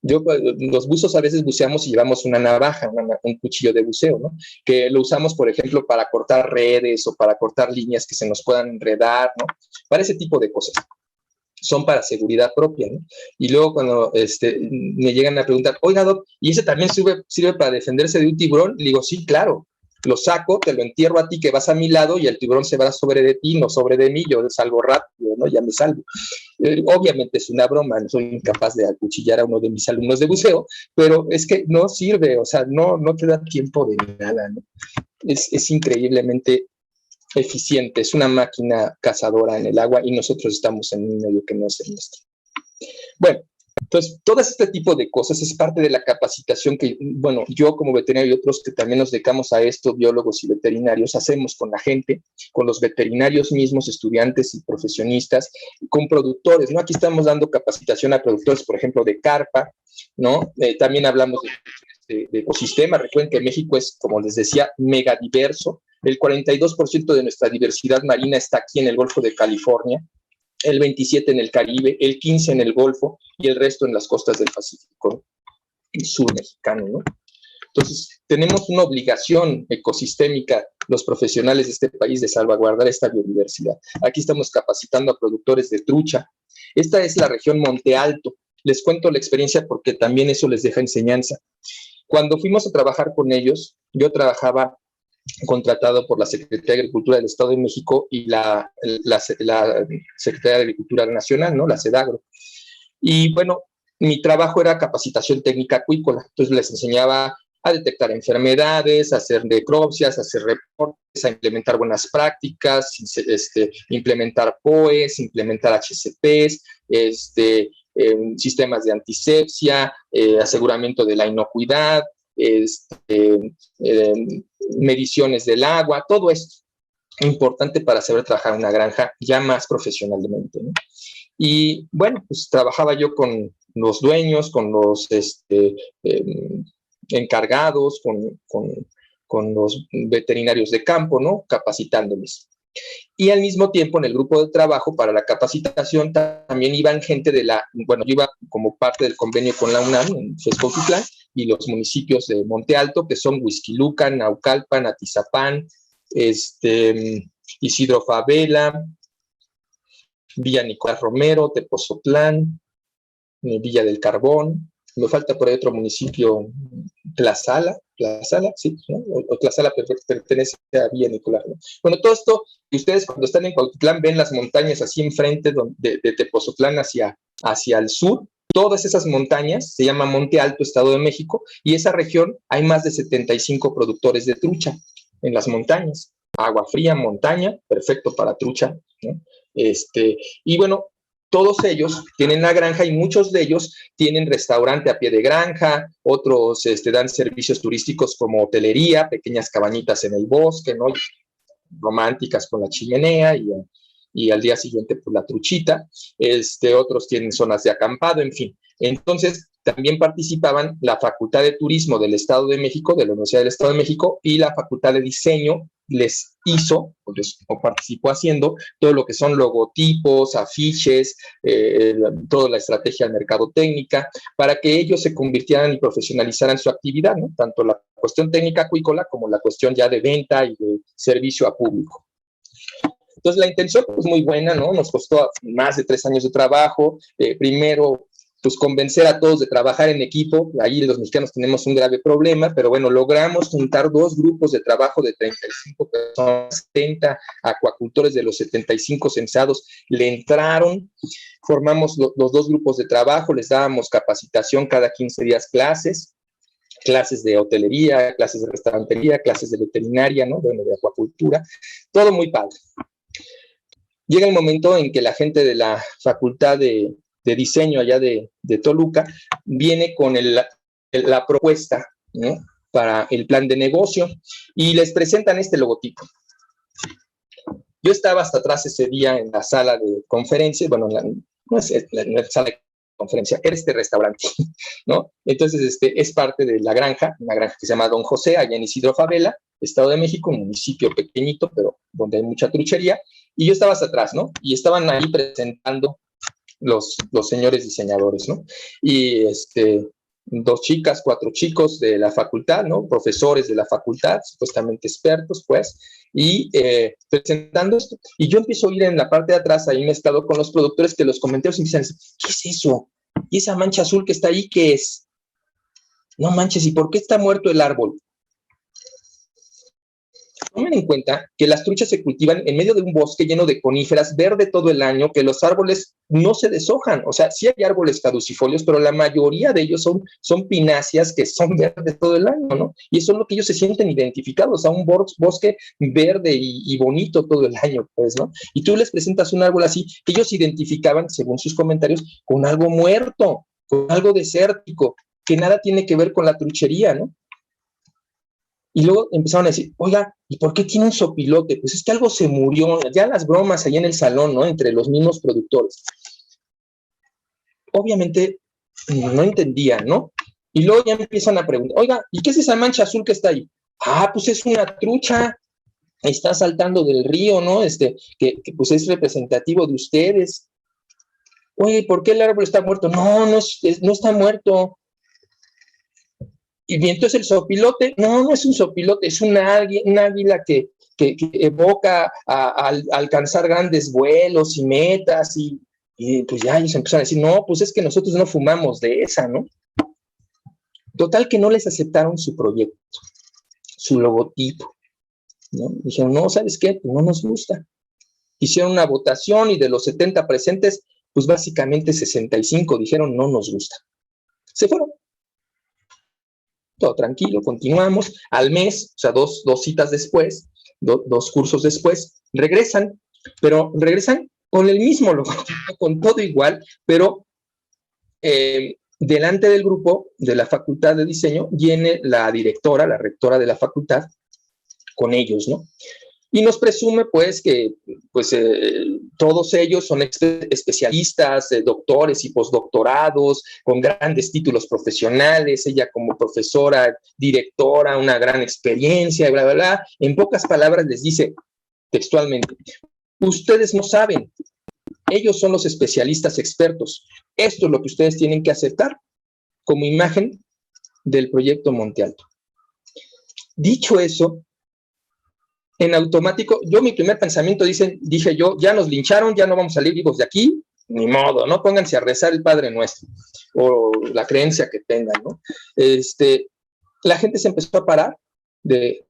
Los buzos a veces buceamos y llevamos una navaja, un cuchillo de buceo, ¿no? Que lo usamos, por ejemplo, para cortar redes o para cortar líneas que se nos puedan enredar, ¿no? Para ese tipo de cosas. Son para seguridad propia, ¿no? Y luego cuando me llegan a preguntar, oiga, Doc, ¿y ese también sirve para defenderse de un tiburón? Le digo, sí, claro. Lo saco, te lo entierro a ti que vas a mi lado y el tiburón se va sobre de ti, no sobre de mí, yo salgo rápido, ¿no? Ya me salvo. Obviamente es una broma, no soy incapaz de acuchillar a uno de mis alumnos de buceo, pero es que no sirve, o sea, no te da tiempo de nada, ¿no? Es increíblemente eficiente, es una máquina cazadora en el agua y nosotros estamos en un medio que no es el nuestro. Bueno, entonces, todo este tipo de cosas es parte de la capacitación que, bueno, yo como veterinario y otros que también nos dedicamos a esto, biólogos y veterinarios, hacemos con la gente, con los veterinarios mismos, estudiantes y profesionistas, con productores, ¿no? Aquí estamos dando capacitación a productores, por ejemplo, de carpa, ¿no? También hablamos de ecosistema. Recuerden que México es, como les decía, megadiverso. El 42% de nuestra diversidad marina está aquí en el Golfo de California, el 27% en el Caribe, el 15% en el Golfo y el resto en las costas del Pacífico sur mexicano, ¿no? Entonces, tenemos una obligación ecosistémica, los profesionales de este país, de salvaguardar esta biodiversidad. Aquí estamos capacitando a productores de trucha. Esta es la región Monte Alto. Les cuento la experiencia porque también eso les deja enseñanza. Cuando fuimos a trabajar con ellos, yo trabajaba contratado por la Secretaría de Agricultura del Estado de México y la Secretaría de Agricultura Nacional, ¿no? La SEDAGRO. Y bueno, mi trabajo era capacitación técnica acuícola. Entonces les enseñaba a detectar enfermedades, a hacer necropsias, a hacer reportes, a implementar buenas prácticas, implementar POEs, implementar HCPs, sistemas de antisepsia, aseguramiento de la inocuidad, mediciones del agua, todo esto importante para saber trabajar en una granja ya más profesionalmente, ¿no? Y bueno, pues trabajaba yo con los dueños, con los encargados, con los veterinarios de campo, ¿no? Capacitándoles. Y al mismo tiempo, en el grupo de trabajo para la capacitación, también iban gente yo iba como parte del convenio con la UNAM, en Xexcotitlán, y los municipios de Monte Alto, que son Huixquilucan, Naucalpan, Atizapán, Isidro Favela, Villa Nicolás Romero, Tepozotlán, Villa del Carbón. Me falta por ahí otro municipio, Tlaxcala, sí, ¿no? O Tlaxcala pertenece a Villa Nicolás, ¿no? Bueno, todo esto, y ustedes cuando están en Cuautitlán ven las montañas así enfrente de Tepozotlán hacia el sur. Todas esas montañas se llama Monte Alto, Estado de México, y esa región hay más de 75 productores de trucha en las montañas. Agua fría, montaña, perfecto para trucha, ¿no? Y bueno, todos ellos tienen la granja y muchos de ellos tienen restaurante a pie de granja, otros dan servicios turísticos como hotelería, pequeñas cabañitas en el bosque, ¿no? Románticas con la chimenea y al día siguiente pues la truchita. Otros tienen zonas de acampado, en fin. Entonces, también participaban la Facultad de Turismo del Estado de México, de la Universidad del Estado de México, y la Facultad de Diseño les hizo o participó haciendo todo lo que son logotipos, afiches, toda la estrategia de mercadotécnica, para que ellos se convirtieran y profesionalizaran su actividad, ¿no? Tanto la cuestión técnica acuícola como la cuestión ya de venta y de servicio a público. Entonces, la intención es pues, muy buena, ¿no? Nos costó más de 3 años de trabajo. Primero, pues convencer a todos de trabajar en equipo. Ahí los mexicanos tenemos un grave problema, pero bueno, logramos juntar 2 grupos de trabajo de 35 personas, 70 acuacultores de los 75 censados le entraron. Formamos los 2 grupos de trabajo, les dábamos capacitación cada 15 días, clases de hotelería, clases de restaurantería, clases de veterinaria, ¿no? Bueno, de acuacultura, todo muy padre. Llega el momento en que la gente de la Facultad de Diseño allá de Toluca viene con la propuesta, ¿no? Para el plan de negocio y les presentan este logotipo. Yo estaba hasta atrás ese día en la sala de conferencias, bueno, no es la sala de conferencia, era este restaurante, ¿no? Entonces, es parte de una granja que se llama Don José, allá en Isidro Favela, Estado de México, un municipio pequeñito, pero donde hay mucha truchería, y yo estaba hasta atrás, ¿no? Y estaban ahí presentando los señores diseñadores, ¿no? Y 2 chicas, 4 chicos de la facultad, ¿no? Profesores de la facultad, supuestamente expertos, pues, y presentando esto. Y yo empiezo a oír en la parte de atrás, ahí me he estado con los productores, que los comentarios empiezan a decir, ¿qué es eso? ¿Y esa mancha azul que está ahí, qué es? No manches, ¿y por qué está muerto el árbol? Tomen en cuenta que las truchas se cultivan en medio de un bosque lleno de coníferas, verde todo el año, que los árboles no se deshojan. O sea, sí hay árboles caducifolios, pero la mayoría de ellos son pináceas que son verdes todo el año, ¿no? Y eso es lo que ellos se sienten identificados, a un bosque verde y bonito todo el año, pues, ¿no? Y tú les presentas un árbol así, que ellos identificaban, según sus comentarios, con algo muerto, con algo desértico, que nada tiene que ver con la truchería, ¿no? Y luego empezaron a decir, oiga, ¿y por qué tiene un sopilote? Pues es que algo se murió, ya las bromas ahí en el salón, ¿no? Entre los mismos productores. Obviamente no entendían, ¿no? Y luego ya empiezan a preguntar, oiga, ¿y qué es esa mancha azul que está ahí? Ah, pues es una trucha, está saltando del río, ¿no? Que pues es representativo de ustedes. Oye, ¿por qué el árbol está muerto? No está muerto. Y entonces el sopilote, no es un sopilote, es un águila que evoca a alcanzar grandes vuelos y metas, y pues ya ellos empezaron a decir, no, pues es que nosotros no fumamos de esa, ¿no? Total que no les aceptaron su proyecto, su logotipo, ¿no? Dijeron, no, ¿sabes qué? Pues no nos gusta. Hicieron una votación y de los 70 presentes, pues básicamente 65 dijeron, no nos gusta. Se fueron. Todo tranquilo, continuamos. Al mes, o sea, dos citas después, 2 cursos después, regresan, pero regresan con el mismo logotipo, con todo igual, pero delante del grupo de la Facultad de Diseño viene la directora, la rectora de la facultad, con ellos, ¿no? Y nos presume, pues, que todos ellos son especialistas, doctores y postdoctorados, con grandes títulos profesionales, ella como profesora, directora, una gran experiencia, bla, bla, bla. En pocas palabras les dice textualmente, ustedes no saben, ellos son los especialistas expertos. Esto es lo que ustedes tienen que aceptar como imagen del proyecto Monte Alto. Dicho eso, en automático, mi primer pensamiento, dije yo, ya nos lincharon, ya no vamos a salir vivos de aquí, ni modo, ¿no? Pónganse a rezar el Padre Nuestro, o la creencia que tengan, ¿no? La gente se empezó a parar de